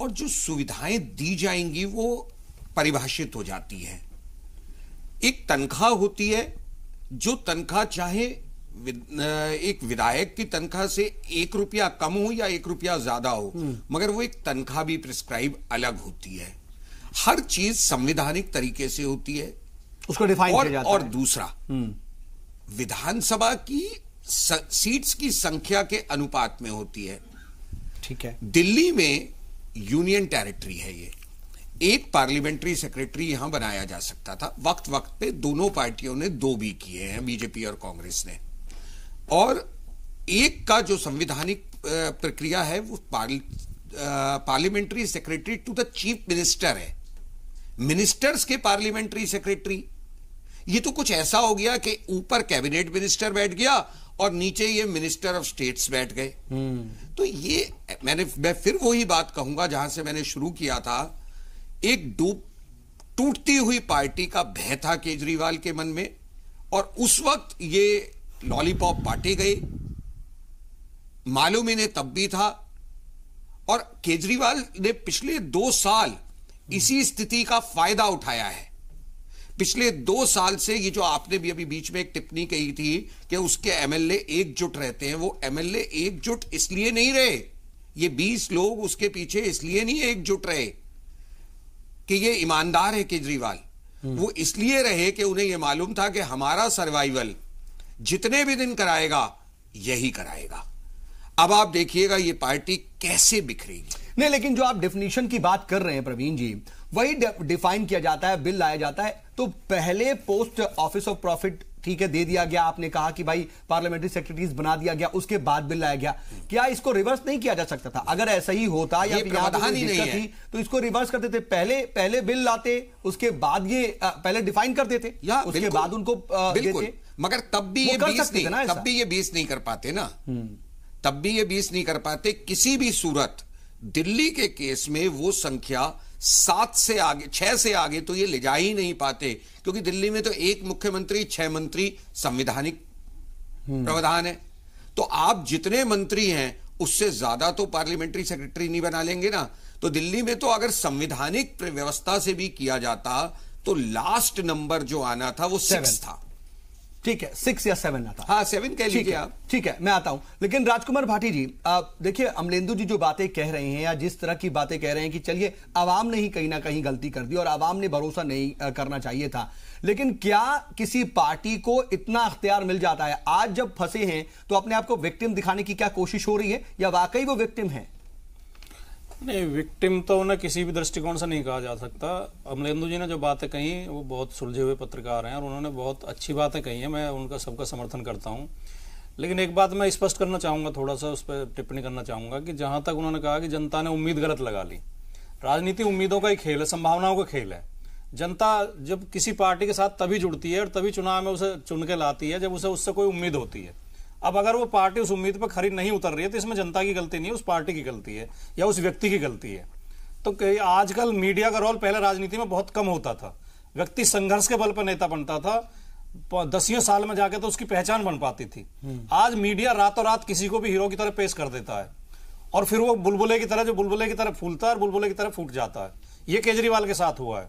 और जो सुविधाएं दी जाएंगी वो परिभाषित हो जाती है। एक तनख्वाह होती है, जो तनख्वाह चाहे एक विधायक की तनख्वाह से 1 रुपया कम हो या 1 रुपया ज्यादा हो, मगर वो एक तनख्वाह भी प्रिस्क्राइब अलग होती है। हर चीज संवैधानिक तरीके से होती है, उसको डिफाइन किया जाता है। और दूसरा, विधानसभा की सीट्स की संख्या के अनुपात में होती है। ठीक है। दिल्ली में यूनियन टेरिटरी है, ये एक पार्लियामेंट्री सेक्रेटरी यहां बनाया जा सकता था। वक्त वक्त पे दोनों पार्टियों ने 2 भी किए हैं, बीजेपी और कांग्रेस ने। और एक का जो संवैधानिक प्रक्रिया है वो parliamentary secretary to the chief minister है, मिनिस्टर्स के पार्लियामेंट्री सेक्रेटरी। ये तो कुछ ऐसा हो गया कि ऊपर कैबिनेट मिनिस्टर बैठ गया और नीचे ये मिनिस्टर ऑफ स्टेट्स बैठ गए। तो ये मैं फिर वही बात कहूंगा जहां से मैंने शुरू किया था। एक टूटती हुई पार्टी का भय था केजरीवाल के मन में, और उस वक्त ये लॉलीपॉप बांटे गए, मालूम इन्हें तब भी था। और केजरीवाल ने पिछले 2 साल इसी स्थिति का फायदा उठाया है। पिछले 2 साल से ये जो आपने भी अभी बीच में एक टिप्पणी कही थी कि उसके एमएलए एकजुट रहते हैं, वो एमएलए एकजुट इसलिए नहीं रहे, ये 20 लोग उसके पीछे इसलिए नहीं एकजुट रहे कि ये ईमानदार है केजरीवाल। वो इसलिए रहे कि उन्हें ये मालूम था कि हमारा सर्वाइवल जितने भी दिन कराएगा यही कराएगा। अब आप देखिएगा ये पार्टी कैसे बिखरेगी। नहीं, लेकिन जो आप डेफिनेशन की बात कर रहे हैं प्रवीण जी, वही डिफाइन किया जाता है, बिल लाया जाता है। तो पहले पोस्ट ऑफिस ऑफ प्रॉफिट ठीक है दे दिया गया, आपने कहा कि भाई पार्लियामेंट्री सेक्रेटरीज बना दिया गया, उसके बाद बिल लाया गया। क्या इसको रिवर्स नहीं किया जा सकता था? अगर ऐसा ही होता या फिर यहां ही दिक्कत थी तो इसको रिवर्स कर देते, पहले बिल लाते, उसके बाद ये पहले डिफाइन कर देते या उसके बाद उनको देते। मगर तब भी ये 20 नहीं कर पाते ना, तब भी ये 20 नहीं कर पाते। किसी भी सूरत दिल्ली के केस में वो संख्या 7 से आगे, 6 से आगे तो ये ले जा ही नहीं पाते, क्योंकि दिल्ली में तो 1 मुख्यमंत्री 6 मंत्री संवैधानिक प्रावधान है। तो आप जितने मंत्री हैं उससे ज्यादा तो पार्लियामेंट्री सेक्रेटरी नहीं बना लेंगे ना। तो दिल्ली में तो अगर संवैधानिक व्यवस्था से भी किया जाता तो लास्ट नंबर जो आना था वो 6 था। ठीक है, 6 या 7 आता। हाँ, 7 कह लीजिए आप। ठीक है, मैं आता हूं। लेकिन राजकुमार भाटी जी, देखिए अमलेंदु जी जो बातें कह रहे हैं या जिस तरह की बातें कह रहे हैं कि चलिए आवाम ने ही कहीं ना कहीं गलती कर दी और आवाम ने भरोसा नहीं करना चाहिए था, लेकिन क्या किसी पार्टी को इतना अख्तियार मिल जाता है? आज जब फंसे हैं तो अपने आप को विक्टिम दिखाने की क्या कोशिश हो रही है या वाकई वो विक्टिम है? नहीं, विक्टिम तो उन्हें किसी भी दृष्टिकोण से नहीं कहा जा सकता। अमलेंदु जी ने जो बातें कही वो बहुत सुलझे हुए पत्रकार हैं और उन्होंने बहुत अच्छी बातें कही हैं, मैं उनका सबका समर्थन करता हूं। लेकिन एक बात मैं स्पष्ट करना चाहूंगा, थोड़ा सा उस पर टिप्पणी करना चाहूंगा कि जहां तक उन्होंने कहा कि जनता ने उम्मीद गलत लगा ली। राजनीति उम्मीदों का ही खेल है, संभावनाओं का खेल है। जनता जब किसी पार्टी के साथ तभी जुड़ती है और तभी चुनाव में उसे चुन के लाती है जब उसे उससे कोई उम्मीद होती है। अब अगर वो पार्टी उस उम्मीद पर खरी नहीं उतर रही है तो इसमें जनता की गलती नहीं है, उस पार्टी की गलती है या उस व्यक्ति की गलती है। तो आजकल मीडिया का रोल पहले राजनीति में बहुत कम होता था। व्यक्ति संघर्ष के बल पर नेता बनता था, 10 साल में जाके तो उसकी पहचान बन पाती थी। आज मीडिया रातों रात किसी को भी हीरो की तरह पेश कर देता है और फिर वो बुलबुले की तरह फूलता है और बुलबुले की तरह फूट जाता है। ये केजरीवाल के साथ हुआ है।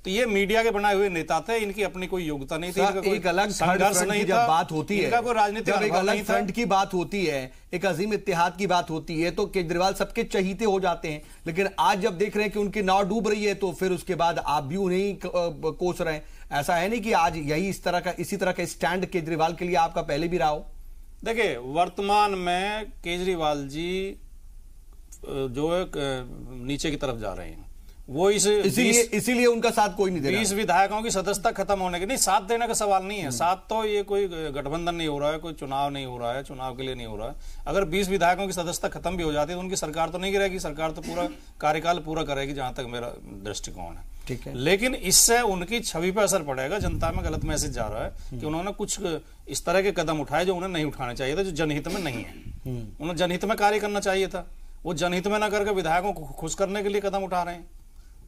तो ये मीडिया के बनाए हुए नेता थे, इनकी अपनी कोई योग्यता नहीं थी, एक अलग संघर्ष नहीं था। बात होती है, कोई राजनीतिक एक अलग फ्रंट की बात होती है, एक अजीम इत्तेहाद की बात होती है तो केजरीवाल सबके चहीते हो जाते हैं। लेकिन आज जब देख रहे हैं कि उनकी नाव डूब रही है तो फिर उसके बाद आप भी उन्हें कोस रहे हैं। ऐसा है नहीं कि आज यही इसी तरह का स्टैंड केजरीवाल के लिए आपका पहले भी रहा हो? देखिए, वर्तमान में केजरीवाल जी जो नीचे की तरफ जा रहे हैं वो इसीलिए उनका साथ कोई नहीं दे रहा। 20 विधायकों की सदस्यता खत्म होने के नहीं, साथ देने का सवाल नहीं है। साथ तो ये कोई गठबंधन नहीं हो रहा है, कोई चुनाव नहीं हो रहा है, चुनाव के लिए नहीं हो रहा है। अगर 20 विधायकों की सदस्यता खत्म भी हो जाती है तो उनकी सरकार तो नहीं गिरेगी, सरकार तो पूरा कार्यकाल पूरा करेगी, जहां तक मेरा दृष्टिकोण है। ठीक है, लेकिन इससे उनकी छवि पर असर पड़ेगा। जनता में गलत मैसेज जा रहा है कि उन्होंने कुछ इस तरह के कदम उठाए जो उन्हें नहीं उठाने चाहिए थे, जो जनहित में नहीं है। उन्हें जनहित में कार्य करना चाहिए था, वो जनहित में न करके विधायकों को खुश करने के लिए कदम उठा रहे हैं।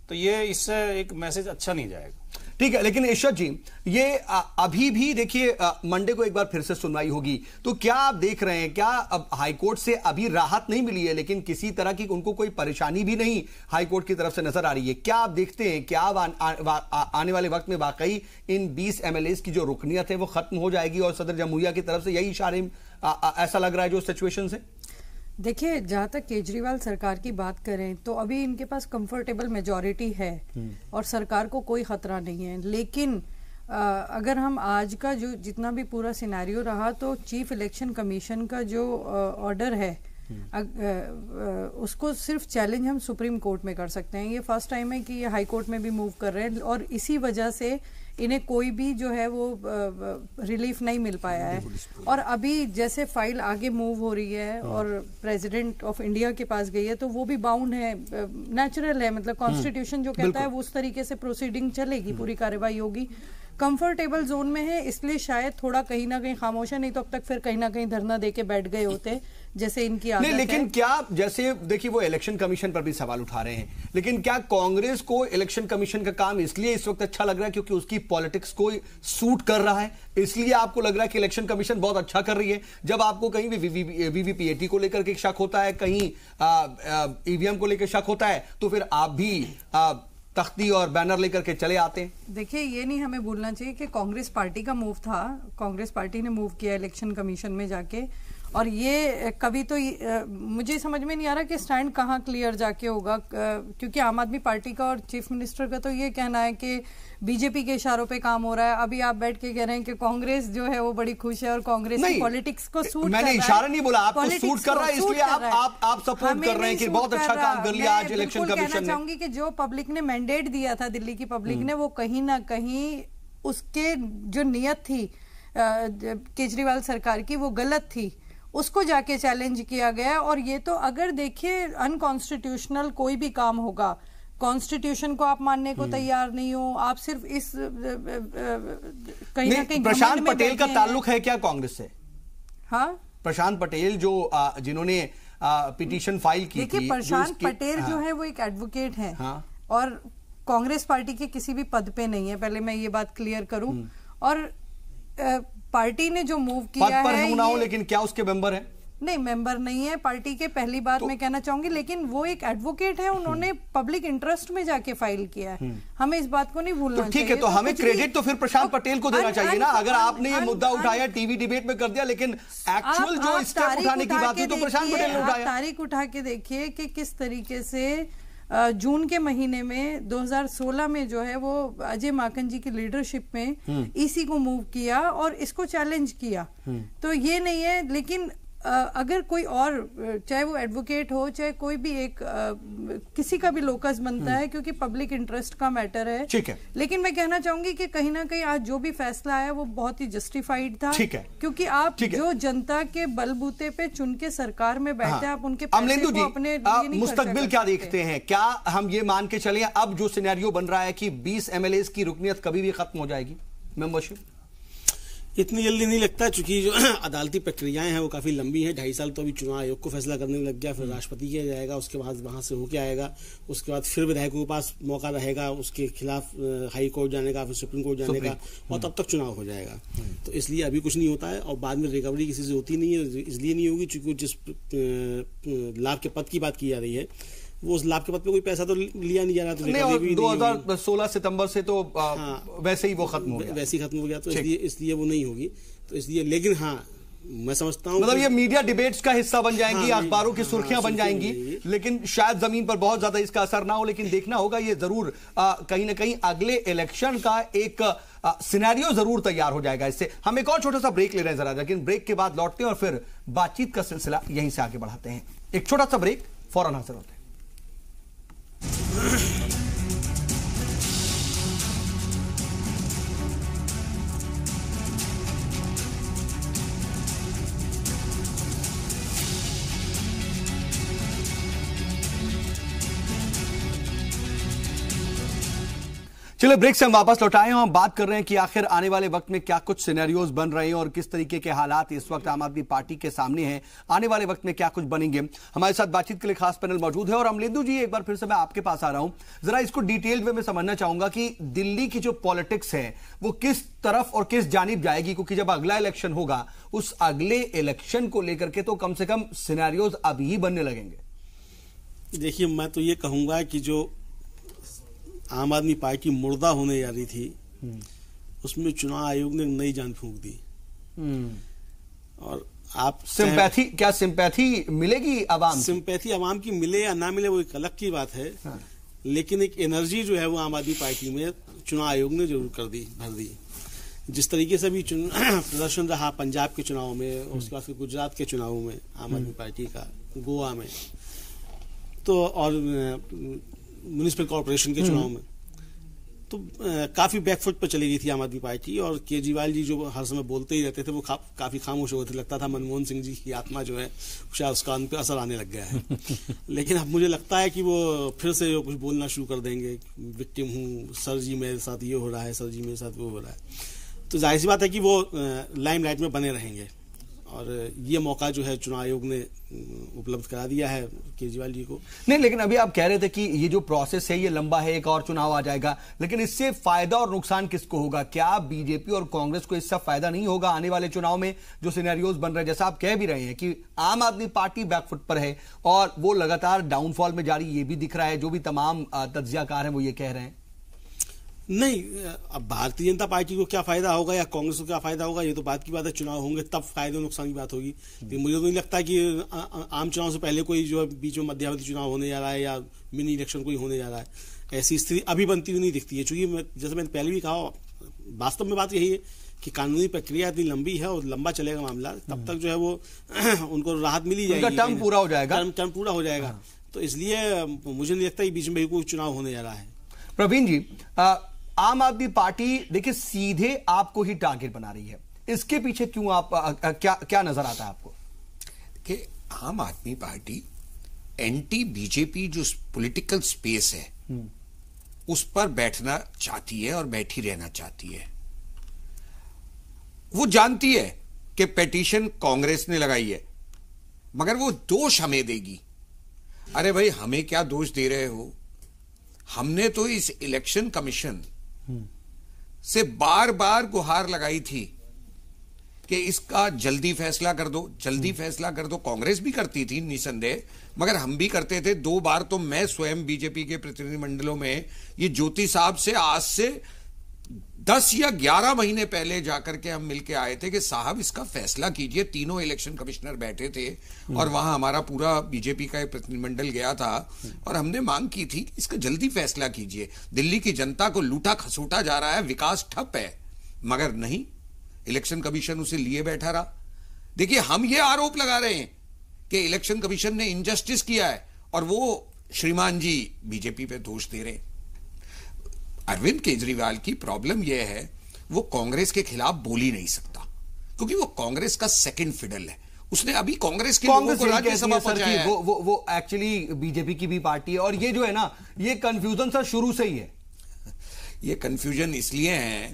तो ये इससे एक मैसेज अच्छा नहीं जाएगा। ठीक है, लेकिन इशरत जी, ये अभी भी देखिए मंडे को एक बार फिर से सुनवाई होगी, तो क्या आप देख रहे हैं, क्या अब हाईकोर्ट से अभी राहत नहीं मिली है, लेकिन किसी तरह की उनको कोई परेशानी भी नहीं हाईकोर्ट की तरफ से नजर आ रही है? क्या आप देखते हैं, क्या आने वाले वक्त में वाकई इन 20 MLAs की जो रुकनियत है वो खत्म हो जाएगी और सदर जमहूरिया की तरफ से यही इशारे ऐसा लग रहा है जो सिचुएशन से? देखिए, जहां तक केजरीवाल सरकार की बात करें तो अभी इनके पास कंफर्टेबल मेजॉरिटी है और सरकार को कोई खतरा नहीं है। लेकिन अगर हम आज का जो जितना भी पूरा सिनेरियो रहा तो चीफ इलेक्शन कमीशन का जो ऑर्डर है उसको सिर्फ चैलेंज हम सुप्रीम कोर्ट में कर सकते हैं। ये फर्स्ट टाइम है कि ये हाई कोर्ट में भी मूव कर रहे हैं और इसी वजह से इन्हें कोई भी जो है वो रिलीफ नहीं मिल पाया है। और अभी जैसे फाइल आगे मूव हो रही है और प्रेसिडेंट ऑफ इंडिया के पास गई है तो वो भी बाउंड है, नेचुरल है, मतलब कॉन्स्टिट्यूशन जो कहता है वो उस तरीके से प्रोसीडिंग चलेगी, पूरी कार्रवाई होगी। कंफर्टेबल जोन में है इसलिए शायद थोड़ा कहीं ना कहीं खामोश है, नहीं तो अब तक फिर कहीं ना कहीं धरना देके बैठ गए होते जैसे इनकी आदत है। लेकिन क्या, जैसे देखिए वो इलेक्शन कमीशन पर भी सवाल उठा रहे हैं, लेकिन क्या कांग्रेस को इलेक्शन कमीशन का काम इसलिए इस वक्त अच्छा लग रहा है क्योंकि उसकी पॉलिटिक्स को सूट कर रहा है, इसलिए आपको लग रहा है कि इलेक्शन कमीशन बहुत अच्छा कर रही है? जब आपको कहीं भी वीवीपीएटी को लेकर के शक होता है, कहीं ईवीएम को लेकर शक होता है, तो फिर आप भी तख्ती और बैनर लेकर के चले आते हैं। देखिए, ये नहीं हमें भूलना चाहिए कि कांग्रेस पार्टी का मूव था, कांग्रेस पार्टी ने मूव किया इलेक्शन कमीशन में जाके, और ये कभी तो मुझे समझ में नहीं आ रहा कि स्टैंड कहाँ क्लियर जाके होगा, क्योंकि आम आदमी पार्टी का और चीफ मिनिस्टर का तो ये कहना है कि बीजेपी के इशारों पे काम हो रहा है। अभी आप बैठ के कह रहे हैं कि कांग्रेस जो है वो बड़ी खुश है और कांग्रेस की पॉलिटिक्स को सूट मैंने इशारा नहीं बोला, आपको सूट कर रहा है इसलिए आप सपोर्ट कर रहे हैं कि बहुत अच्छा काम कर लिया आज इलेक्शन कमीशन ने। चाहूंगी कि जो पब्लिक ने मैंडेट दिया था, दिल्ली की पब्लिक ने, वो कहीं ना कहीं उसके जो नियत थी केजरीवाल सरकार की वो गलत थी, उसको जाके चैलेंज किया गया। और ये तो अगर देखिए अनकॉन्स्टिट्यूशनल कोई भी काम होगा, कॉन्स्टिट्यूशन को आप मानने को तैयार नहीं हो, आप सिर्फ इस कहीं ना कहीं प्रशांत पटेल का ताल्लुक है क्या कांग्रेस से? हाँ, प्रशांत पटेल जो जिन्होंने पिटीशन फाइल की थी। देखिए, प्रशांत पटेल जो है वो एक एडवोकेट है और कांग्रेस पार्टी के किसी भी पद पे नहीं है, पहले मैं ये बात क्लियर करूं। और पार्टी ने जो मूव किया पद पर है ना हो, लेकिन क्या उसके मेंबर है? नहीं, मेंबर नहीं है पार्टी के, पहली बात मैं कहना चाहूंगी, लेकिन वो एक एडवोकेट है, उन्होंने पब्लिक इंटरेस्ट में जाके फाइल किया है, हमें इस बात को नहीं भूलना चाहिए। ठीक है, तो हमें क्रेडिट तो फिर प्रशांत पटेल को देना चाहिए ना। अगर आपने ये मुद्दा उठाया टीवी डिबेट में कर दिया, लेकिन एक्चुअल जो स्टेप उठाने की बात थी तो प्रशांत पटेल ने उठाया। तारीख उठा के देखिए कि किस तरीके से जून के महीने में 2016 में जो है वो अजय माकन जी की लीडरशिप में ईसी को मूव किया और इसको चैलेंज किया। तो ये नहीं है, लेकिन अगर कोई और, चाहे वो एडवोकेट हो, चाहे कोई भी एक किसी का भी लोकस बनता है, क्योंकि पब्लिक इंटरेस्ट का मैटर है। ठीक है, लेकिन मैं कहना चाहूंगी कि कहीं ना कहीं आज जो भी फैसला आया वो बहुत ही जस्टिफाइड था। ठीक है, क्योंकि आप जो जनता के बलबूते पे चुन के सरकार में बैठे, आप उनके पैसे को अपने लिए नहीं मुस्तकबिल क्या देखते हैं? क्या हम ये मान के चले अब जो सिनेरियो बन रहा है कि 20 MLAs की रुकनियत कभी भी खत्म हो जाएगी, मेंबरशिप? इतनी जल्दी नहीं लगता, क्योंकि जो अदालती प्रक्रियाएं हैं वो काफ़ी लंबी हैं। 2.5 साल तो अभी चुनाव आयोग को फैसला करने में लग गया, फिर राष्ट्रपति किया जाएगा, उसके बाद वहां से होके आएगा, उसके बाद फिर विधायकों के पास मौका रहेगा उसके खिलाफ हाई कोर्ट जाने का, फिर सुप्रीम कोर्ट जाने का, और तब तक चुनाव हो जाएगा। तो इसलिए अभी कुछ नहीं होता है और बाद में रिकवरी किसी से होती नहीं है। इसलिए नहीं होगी क्योंकि जिस लाभ के पद की बात की जा रही है वो उस लाभ के पद पे कोई पैसा तो लिया नहीं जा रहा। तो 2016 सितंबर से तो वैसे ही वो खत्म हो गया, वैसे ही खत्म हो गया, तो इसलिए वो नहीं होगी। तो इसलिए, लेकिन हाँ, मैं समझता हूँ मतलब ये मीडिया डिबेट्स का हिस्सा बन जाएंगी, अखबारों की सुर्खियां बन जाएंगी, लेकिन शायद जमीन पर बहुत ज्यादा इसका असर ना हो। लेकिन देखना होगा ये जरूर कहीं ना कहीं अगले इलेक्शन का एक सिनेरियो जरूर तैयार हो जाएगा इससे। हम एक और छोटा सा ब्रेक ले रहे हैं जरा, लेकिन ब्रेक के बाद लौटते हैं और फिर बातचीत का सिलसिला यहीं से आगे बढ़ाते हैं। एक छोटा सा ब्रेक, फौरन हाजिर होते हैं। चलिए ब्रेक से हम वापस लौटाए हैं। हम बात कर रहे हैं कि आखिर आने वाले वक्त में क्या कुछ सिनेरियोज बन रहे हैं और किस तरीके के हालात इस वक्त आम आदमी पार्टी के सामने हैं, आने वाले वक्त में क्या कुछ बनेंगे। हमारे साथ बातचीत के लिए खास पैनल मौजूद है और अमलेंदु जी एक बार फिर से मैं आपके पास आ रहा हूं, जरा इसको डिटेल में मैं समझना चाहूंगा कि दिल्ली की जो पॉलिटिक्स है वो किस तरफ और किस जानिब जाएगी, क्योंकि जब अगला इलेक्शन होगा उस अगले इलेक्शन को लेकर के तो कम से कम सिनेरियोज अभी ही बनने लगेंगे। देखिए, मैं तो ये कहूंगा कि जो आम आदमी पार्टी मुर्दा होने जा रही थी उसमें चुनाव आयोग ने नई जान फूंक दी। और आप सिंपैथी मिलेगी आवाम, सिंपैथी आवाम की मिले या ना मिले वो एक अलग की बात है। हाँ। लेकिन एक एनर्जी जो है वो आम आदमी पार्टी में चुनाव आयोग ने जरूर भर दी। जिस तरीके से भी प्रदर्शन रहा पंजाब के चुनाव में, उसके बाद फिर गुजरात के चुनाव में आम आदमी पार्टी का, गोवा में तो, और म्युनिसिपल कॉर्पोरेशन के चुनाव में तो काफी बैकफुट पर चली गई थी आम आदमी पार्टी। और केजरीवाल जी जो हर समय बोलते ही रहते थे वो काफी खामोश हो गए थे। लगता था मनमोहन सिंह जी की आत्मा जो है शायद उसका उन पर असर आने लग गया है। लेकिन अब मुझे लगता है कि वो फिर से कुछ बोलना शुरू कर देंगे, विक्टिम हूँ, सर जी मेरे साथ ये हो रहा है, सर जी मेरे साथ वो हो रहा है। तो जाहिर सी बात है कि वो लाइमलाइट में बने रहेंगे और ये मौका जो है चुनाव आयोग ने उपलब्ध करा दिया है केजरीवाल जी को। नहीं, लेकिन अभी आप कह रहे थे कि ये जो प्रोसेस है ये लंबा है, एक और चुनाव आ जाएगा, लेकिन इससे फायदा और नुकसान किसको होगा? क्या बीजेपी और कांग्रेस को इससे फायदा नहीं होगा आने वाले चुनाव में? जो सिनेरियोज बन रहे हैं, जैसा आप कह भी रहे हैं कि आम आदमी पार्टी बैकफुट पर है और वो लगातार डाउनफॉल में जारी, ये भी दिख रहा है, जो भी तमाम तज्जियाकार हैं वो ये कह रहे हैं। नहीं, अब भारतीय जनता पार्टी को क्या फायदा होगा या कांग्रेस को क्या फायदा होगा ये तो बात की बात है। चुनाव होंगे तब फायदे और नुकसान की बात होगी। मुझे तो नहीं लगता कि आम चुनाव से पहले कोई जो बीच में मध्यावधि चुनाव होने जा रहा है या मिनी इलेक्शन कोई होने जा रहा है, ऐसी स्थिति अभी बनती हुई नहीं दिखती है। चूंकि जैसे मैंने पहले भी कहा, वास्तव में बात यही है कि कानूनी प्रक्रिया इतनी लंबी है और लंबा चलेगा मामला, तब तक जो है वो उनको राहत मिली जाएगी, टर्म पूरा हो जाएगा, टर्म पूरा हो जाएगा। तो इसलिए मुझे नहीं लगता कि बीच में कोई चुनाव होने जा रहा है। प्रवीण जी, आम आदमी पार्टी देखिए सीधे आपको ही टारगेट बना रही है, इसके पीछे क्यों? आप क्या नजर आता है आपको? कि आम आदमी पार्टी एंटी बीजेपी जो पॉलिटिकल स्पेस है उस पर बैठना चाहती है और बैठी रहना चाहती है। वो जानती है कि पिटीशन कांग्रेस ने लगाई है, मगर वो दोष हमें देगी। अरे भाई, हमें क्या दोष दे रहे हो? हमने तो इस इलेक्शन कमीशन से बार बार गुहार लगाई थी कि इसका जल्दी फैसला कर दो, जल्दी फैसला कर दो। कांग्रेस भी करती थी निसंदेह, मगर हम भी करते थे। 2 बार तो मैं स्वयं बीजेपी के प्रतिनिधिमंडलों में ये ज्योति साहब से आज से 10 या 11 महीने पहले जाकर के हम मिलके आए थे कि साहब इसका फैसला कीजिए। तीनों इलेक्शन कमिश्नर बैठे थे और वहां हमारा पूरा बीजेपी का एक प्रतिनिधिमंडल गया था और हमने मांग की थी कि इसका जल्दी फैसला कीजिए। दिल्ली की जनता को लूटा खसोटा जा रहा है, विकास ठप है, मगर नहीं, इलेक्शन कमीशन उसे लिए बैठा रहा। देखिए, हम ये आरोप लगा रहे हैं कि इलेक्शन कमीशन ने इनजस्टिस किया है और वो श्रीमान जी बीजेपी पे दोष दे रहे हैं। अरविंद केजरीवाल की प्रॉब्लम यह है, वो कांग्रेस के खिलाफ बोल ही नहीं सकता क्योंकि वो कांग्रेस का सेकंड फिडल है। उसने अभी कांग्रेस के लोगों को राज्यसभा पहुंचाया है। वो एक्चुअली बीजेपी की भी पार्टी है और ये जो है ना, ये कंफ्यूजन सर शुरू से ही है। ये कंफ्यूजन इसलिए है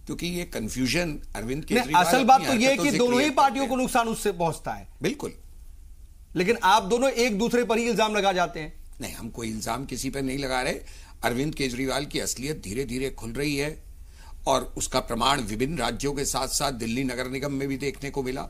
क्योंकि ये कंफ्यूजन अरविंद केजरीवाल, असल बात तो ये है कि दोनों ही पार्टियों को नुकसान उससे पहुंचता है। बिल्कुल, लेकिन आप दोनों एक दूसरे पर ही इल्जाम लगा जाते हैं। नहीं, हम कोई इल्जाम किसी पर नहीं लगा रहे। अरविंद केजरीवाल की असलियत धीरे धीरे खुल रही है और उसका प्रमाण विभिन्न राज्यों के साथ साथ दिल्ली नगर निगम में भी देखने को मिला।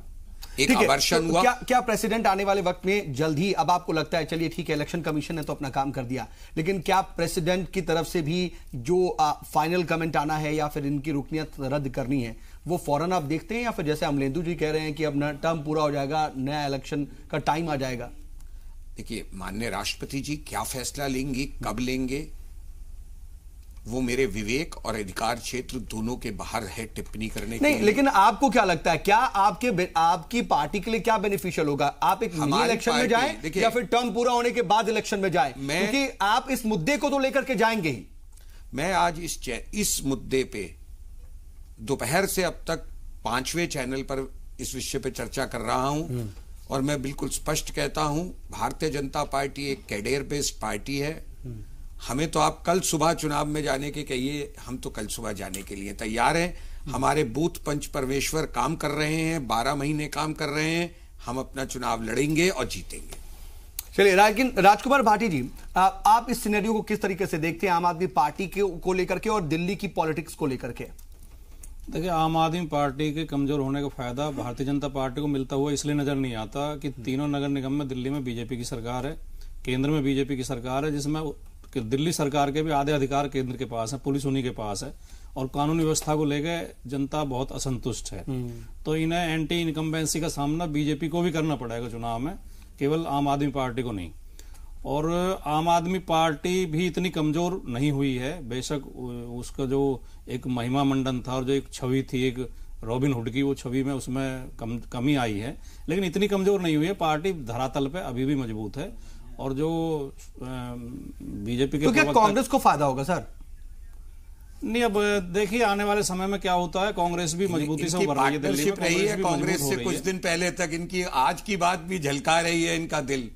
एक आवर्षण हुआ। क्या प्रेसिडेंट आने वाले वक्त में जल्द ही, अब आपको लगता है चलिए ठीक है इलेक्शन कमीशन ने तो अपना काम कर दिया, लेकिन क्या प्रेसिडेंट की तरफ से भी जो फाइनल कमेंट आना है या फिर इनकी रुकनीत रद्द करनी है वो फौरन आप देखते हैं, या फिर जैसे अमलेंदु जी कह रहे हैं कि अब न टर्म पूरा हो जाएगा, नया इलेक्शन का टाइम आ जाएगा? देखिए, माननीय राष्ट्रपति जी क्या फैसला लेंगे, कब लेंगे, वो मेरे विवेक और अधिकार क्षेत्र दोनों के बाहर है टिप्पणी करने के लिए। लेकिन आपको क्या लगता है, क्या आपकी पार्टी के लिए क्या बेनिफिशियल होगा? आप एक मिनी इलेक्शन में जाएं या फिर टर्म पूरा होने के बाद इलेक्शन में जाएं? क्योंकि आप इस मुद्दे को तो लेकर के जाएंगे ही। मैं आज इस मुद्दे पे दोपहर से अब तक 5वें चैनल पर इस विषय पे चर्चा कर रहा हूं और मैं बिल्कुल स्पष्ट कहता हूं, भारतीय जनता पार्टी एक कैडर बेस्ड पार्टी है हमें तो आप कल सुबह चुनाव में जाने के कहिए, हम तो कल सुबह जाने के लिए तैयार हैं। हमारे बूथ पंच परमेश्वर काम कर रहे हैं, 12 महीने काम कर रहे हैं। हम अपना चुनाव लड़ेंगे और जीतेंगे। चलिए, लेकिन राजकुमार भाटी जी, आप इस सिनेरियो को किस तरीके से देखते हैं, आम आदमी पार्टी को लेकर के और दिल्ली की पॉलिटिक्स को लेकर के? देखिए, आम आदमी पार्टी के कमजोर होने का फायदा भारतीय जनता पार्टी को मिलता हुआ इसलिए नजर नहीं आता कि तीनों नगर निगम में दिल्ली में बीजेपी की सरकार है, केंद्र में बीजेपी की सरकार है, जिसमें दिल्ली सरकार के भी आधे अधिकार केंद्र के पास है, पुलिस उन्हीं के पास है, और कानून व्यवस्था को लेकर जनता बहुत असंतुष्ट है। तो इन्हें एंटी इनकम्बेंसी का सामना बीजेपी को भी करना पड़ेगा चुनाव में, केवल आम आदमी पार्टी को नहीं। और आम आदमी पार्टी भी इतनी कमजोर नहीं हुई है, बेशक उसका जो एक महिमा मंडन था और जो एक छवि थी एक रॉबिन हुड की, वो छवि में उसमें कमी आई है, लेकिन इतनी कमजोर नहीं हुई है। पार्टी धरातल पे अभी भी मजबूत है। और जो बीजेपी के, तो क्या कांग्रेस को फायदा होगा सर? नहीं, अब देखिए आने वाले समय में क्या होता है। कांग्रेस भी मजबूती से उभर रही है, दिल्ली में रही है कांग्रेस से कुछ दिन पहले तक। इनकी आज की बात भी झलका रही है इनका दिल।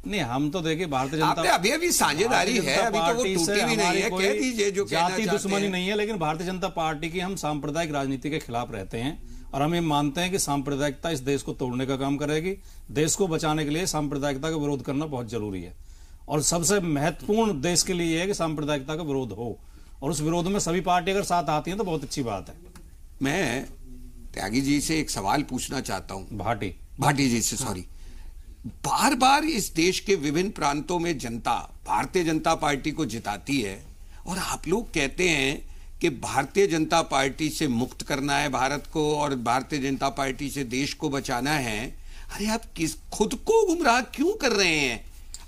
नहीं, हम तो देखिए भारतीय जनता अभी साझेदारी है, अभी तो वो टूटी भी नहीं है, कह दीजिए जो जाति दुश्मनी नहीं है, लेकिन भारतीय जनता पार्टी की हम सांप्रदायिक राजनीति के खिलाफ रहते हैं और हम ये मानते हैं कि सांप्रदायिकता इस देश को तोड़ने का काम करेगी। देश को बचाने के लिए सांप्रदायिकता का विरोध करना बहुत जरूरी है और सबसे महत्वपूर्ण देश के लिए है कि सांप्रदायिकता का विरोध हो, और उस विरोध में सभी पार्टी अगर साथ आती है तो बहुत अच्छी बात है। मैं त्यागी जी से एक सवाल पूछना चाहता हूं, भाटी जी से, सॉरी। बार बार इस देश के विभिन्न प्रांतों में जनता भारतीय जनता पार्टी को जिताती है और आप लोग कहते हैं कि भारतीय जनता पार्टी से मुक्त करना है भारत को और भारतीय जनता पार्टी से देश को बचाना है। अरे आप खुद को गुमराह क्यों कर रहे हैं?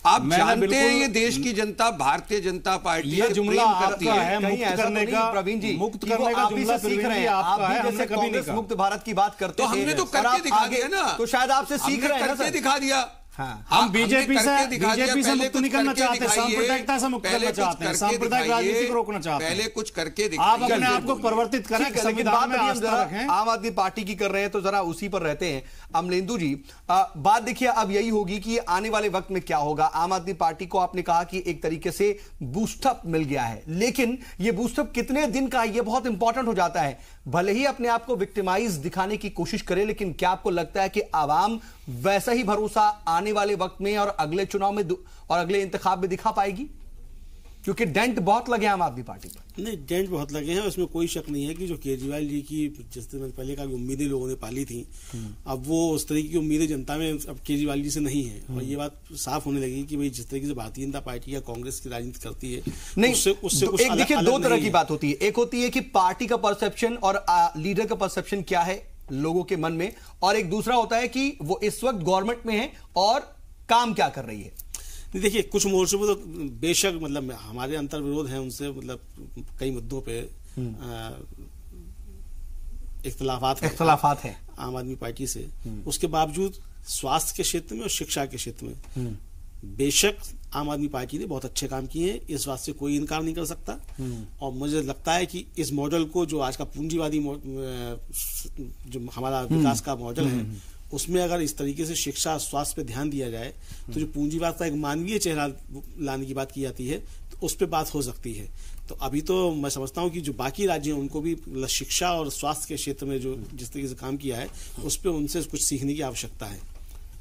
आप जानते हैं ये देश की जनता भारतीय जनता पार्टी ये जुमला आपका है, मुक्त करने का, प्रवीण जी, मुक्त करने का जुमला सीख रहे हैं आप भी, जैसे कांग्रेस मुक्त भारत की बात करते तो हमने तो करके दिखा दिया ना, तो शायद आपसे सीख रहे हैं ना सर, दिखा दिया। हम बीजेपी से मुक्त नहीं करना चाहते, सांप्रदायिकता से मुक्त करना चाहते हैं, सांप्रदायिक राजनीति को रोकना चाहते हैं। पहले कुछ करके आप अपने आप को परिवर्तित करें, संविधान में आस्था रखें। आम आदमी पार्टी की कर रहे हैं तो जरा उसी पर रहते हैं। अमलेंदु जी, बात देखिए अब यही होगी कि आने वाले वक्त में क्या होगा। आम आदमी पार्टी को आपने कहा कि एक तरीके से बूस्टअप मिल गया है, लेकिन यह बूस्टअप कितने दिन का है यह बहुत इंपॉर्टेंट हो जाता है। भले ही अपने आप को विक्टिमाइज दिखाने की कोशिश करे, लेकिन क्या आपको लगता है कि आवाम वैसा ही भरोसा आने वाले वक्त में और अगले चुनाव में और अगले इंतखाब में दिखा पाएगी? क्योंकि डेंट बहुत लगे आम आदमी पार्टी पर। नहीं, डेंट बहुत लगे हैं, उसमें कोई शक नहीं है कि जो केजरीवाल जी की जिस तरह पहले का उम्मीदें लोगों ने पाली थी, अब वो उस तरीके की उम्मीदें जनता में अब केजरीवाल जी से नहीं है। और ये बात साफ होने लगी कि भाई जिस तरीके से भारतीय जनता पार्टी या कांग्रेस की राजनीति करती है, नहीं उससे एक देखिए दो तरह की बात होती है। एक होती है कि पार्टी का परसेप्शन और लीडर का परसेप्शन क्या है लोगों के मन में, और एक दूसरा होता है कि वो इस वक्त गवर्नमेंट में है और काम क्या कर रही है। देखिए, कुछ मोर्चों पर तो बेशक मतलब हमारे अंतर विरोध है उनसे, मतलब कई मुद्दों पे इख्तलाफात है आम आदमी पार्टी से। उसके बावजूद स्वास्थ्य के क्षेत्र में और शिक्षा के क्षेत्र में बेशक आम आदमी पार्टी ने बहुत अच्छे काम किए हैं, इस बात से कोई इनकार नहीं कर सकता। और मुझे लगता है कि इस मॉडल को जो आज का पूंजीवादी जो हमारा विकास का मॉडल है, उसमें अगर इस तरीके से शिक्षा स्वास्थ्य पे ध्यान दिया जाए तो जो पूंजीवाद का एक मानवीय चेहरा लाने की बात की जाती है तो उस पर बात हो सकती है। तो अभी तो मैं समझता हूं कि जो बाकी राज्य हैं उनको भी शिक्षा और स्वास्थ्य के क्षेत्र में जो जिस तरीके से काम किया है उस पर उनसे कुछ सीखने की आवश्यकता है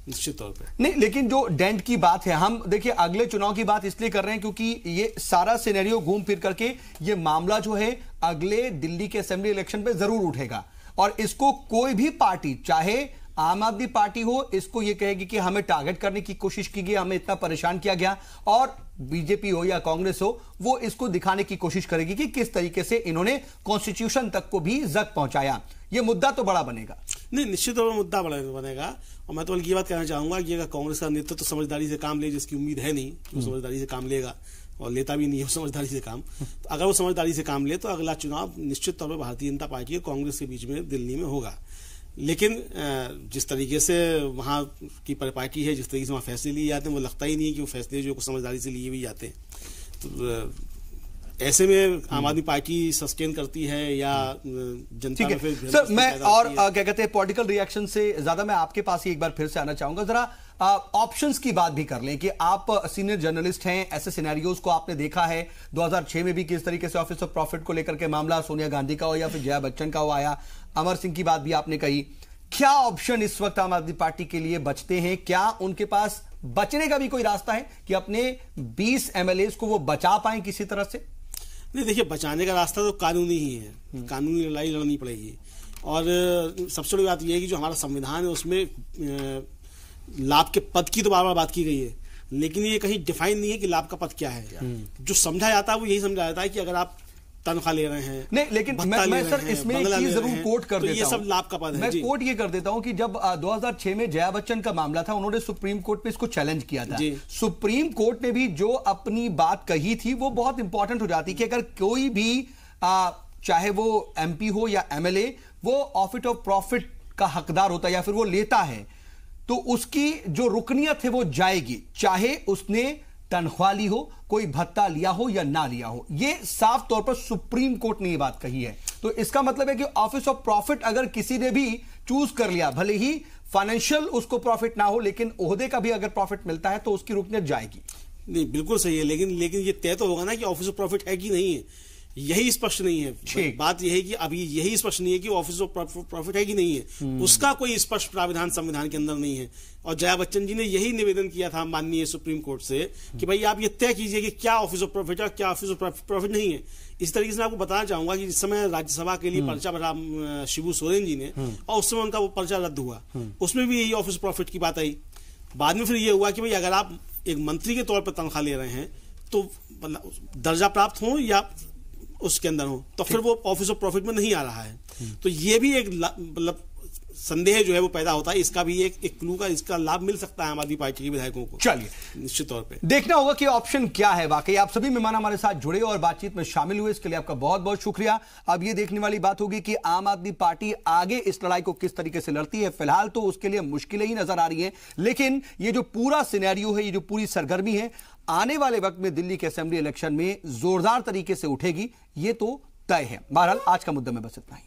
निश्चित तौर पे। नहीं, लेकिन जो डेंट की बात है, हम देखिए अगले चुनाव की बात इसलिए कर रहे हैं क्योंकि ये सारा सिनेरियो घूम फिर करके ये मामला जो है अगले दिल्ली के असेंबली इलेक्शन पे जरूर उठेगा और इसको कोई भी पार्टी, चाहे आम आदमी पार्टी हो, इसको ये कहेगी कि हमें टारगेट करने की कोशिश की गई, हमें इतना परेशान किया गया, और बीजेपी हो या कांग्रेस हो वो इसको दिखाने की कोशिश करेगी कि किस तरीके से इन्होंने कॉन्स्टिट्यूशन तक को भी जख्म पहुंचाया। ये मुद्दा तो बड़ा बनेगा। नहीं, निश्चित तौर पर मुद्दा बड़ा बनेगा। और मैं तो ये बात कहना चाहूंगा कि अगर कांग्रेस का नेतृत्व तो समझदारी से काम ले, जिसकी उम्मीद है नहीं कि वो समझदारी से काम लेगा और लेता भी नहीं है समझदारी से काम, तो अगर वो समझदारी से काम ले तो अगला चुनाव निश्चित तौर पर भारतीय जनता पार्टी और कांग्रेस के बीच में दिल्ली में होगा। लेकिन जिस तरीके से वहाँ की पार्टी है, जिस तरीके से वहाँ फैसले लिए जाते हैं, वो लगता ही नहीं है कि वो फैसले जो समझदारी से लिए भी जाते हैं। तो ऐसे में आम आदमी पार्टी सस्टेन करती है या जनता में फिर सर मैं और क्या कहते हैं पॉलिटिकल रिएक्शन से ज्यादा मैं आपके पास ही एक बार फिर से आना चाहूंगा। जरा ऑप्शंस की बात भी कर लें कि आप सीनियर जर्नलिस्ट हैं, ऐसे सिनेरियोज को आपने देखा है 2006 में भी किस तरीके से ऑफिस ऑफ प्रॉफिट को लेकर के मामला सोनिया गांधी का हो या फिर जया बच्चन का हो आया, अमर सिंह की बात भी आपने कही। क्या ऑप्शन इस वक्त आम आदमी पार्टी के लिए बचते हैं? क्या उनके पास बचने का भी कोई रास्ता है कि अपने 20 एमएलएज को वो बचा पाए किसी तरह से? नहीं, देखिए, बचाने का रास्ता तो कानूनी ही है, कानूनी लड़ाई लड़नी पड़ेगी। और सबसे बड़ी बात यह है कि जो हमारा संविधान है उसमें लाभ के पद की तो बार बार बात की गई है, लेकिन ये कहीं डिफाइन नहीं है कि लाभ का पद क्या है। जो समझा जाता है वो यही समझा जाता है कि अगर आप तनख्वाह ले रहे हैं, नहीं, लेकिन मैं सर इसमें एक चीज जरूर कोट कर देता हूं, ये सब लाभ का पद है। मैं कोट ये कर देता हूं कि जब 2006 में जया बच्चन का मामला था, उन्होंने सुप्रीम कोर्ट पे इसको चैलेंज किया था। सुप्रीम कोर्ट ने भी जो अपनी बात कही थी वो बहुत इंपॉर्टेंट हो जाती कि अगर कोई भी चाहे वो एमपी हो या एमएलए, वो ऑफिस ऑफ प्रॉफिट का हकदार होता है या फिर वो लेता है, तो उसकी जो रुकनियत है वो जाएगी, चाहे उसने तनख्वाह ली हो, कोई भत्ता लिया हो या ना लिया हो। ये साफ तौर पर सुप्रीम कोर्ट ने ये बात कही है। तो इसका मतलब है कि ऑफिस ऑफ प्रॉफिट अगर किसी ने भी चूज कर लिया, भले ही फाइनेंशियल उसको प्रॉफिट ना हो, लेकिन ओहदे का भी अगर प्रॉफिट मिलता है तो उसकी रुकनियत जाएगी। नहीं, बिल्कुल सही है, लेकिन ये तय तो होगा ना कि ऑफिस ऑफ प्रॉफिट है कि नहीं है। यही स्पष्ट नहीं है। बात यह है कि अभी यही स्पष्ट नहीं है कि ऑफिस ऑफ प्रॉफिट है कि नहीं है, उसका कोई स्पष्ट प्राविधान संविधान के अंदर नहीं है। और जया बच्चन जी ने यही निवेदन किया था माननीय सुप्रीम कोर्ट से कि भाई आप ये तय कीजिए कि क्या ऑफिस ऑफ प्रॉफिट है, क्या ऑफिस ऑफ प्रॉफिट नहीं है। इस तरीके से मैं आपको बताना चाहूंगा कि जिस समय राज्यसभा के लिए पर्चा भरा शिबू सोरेन जी ने, और उस समय उनका वो पर्चा रद्द हुआ, उसमें भी यही ऑफिस ऑफ प्रॉफिट की बात आई। बाद में फिर ये हुआ कि भाई अगर आप एक मंत्री के तौर पर तनख्वाह ले रहे हैं तो दर्जा प्राप्त हो या उसके अंदर हो, तो फिर वो ऑफिस ऑफ प्रॉफिट में नहीं आ रहा है। तो ये भी एक मतलब संदेह जो है वो पैदा होता है। इसका भी एक क्लू का इसका लाभ मिल सकता है आम आदमी पार्टी के विधायकों को। चलिए, निश्चित तौर पे देखना होगा कि ऑप्शन क्या है। वाकई आप सभी मेहमान हमारे साथ जुड़े और बातचीत में शामिल हुए, इसके लिए आपका बहुत बहुत शुक्रिया। अब ये देखने वाली बात होगी कि आम आदमी पार्टी आगे इस लड़ाई को किस तरीके से लड़ती है। फिलहाल तो उसके लिए मुश्किलें ही नजर आ रही हैं, लेकिन ये जो पूरा सिनेरियो है, ये जो पूरी सरगर्मी है, आने वाले वक्त में दिल्ली के असेंबली इलेक्शन में जोरदार तरीके से उठेगी, ये तो तय है। बहरहाल आज का मुद्दा में बस इतना ही।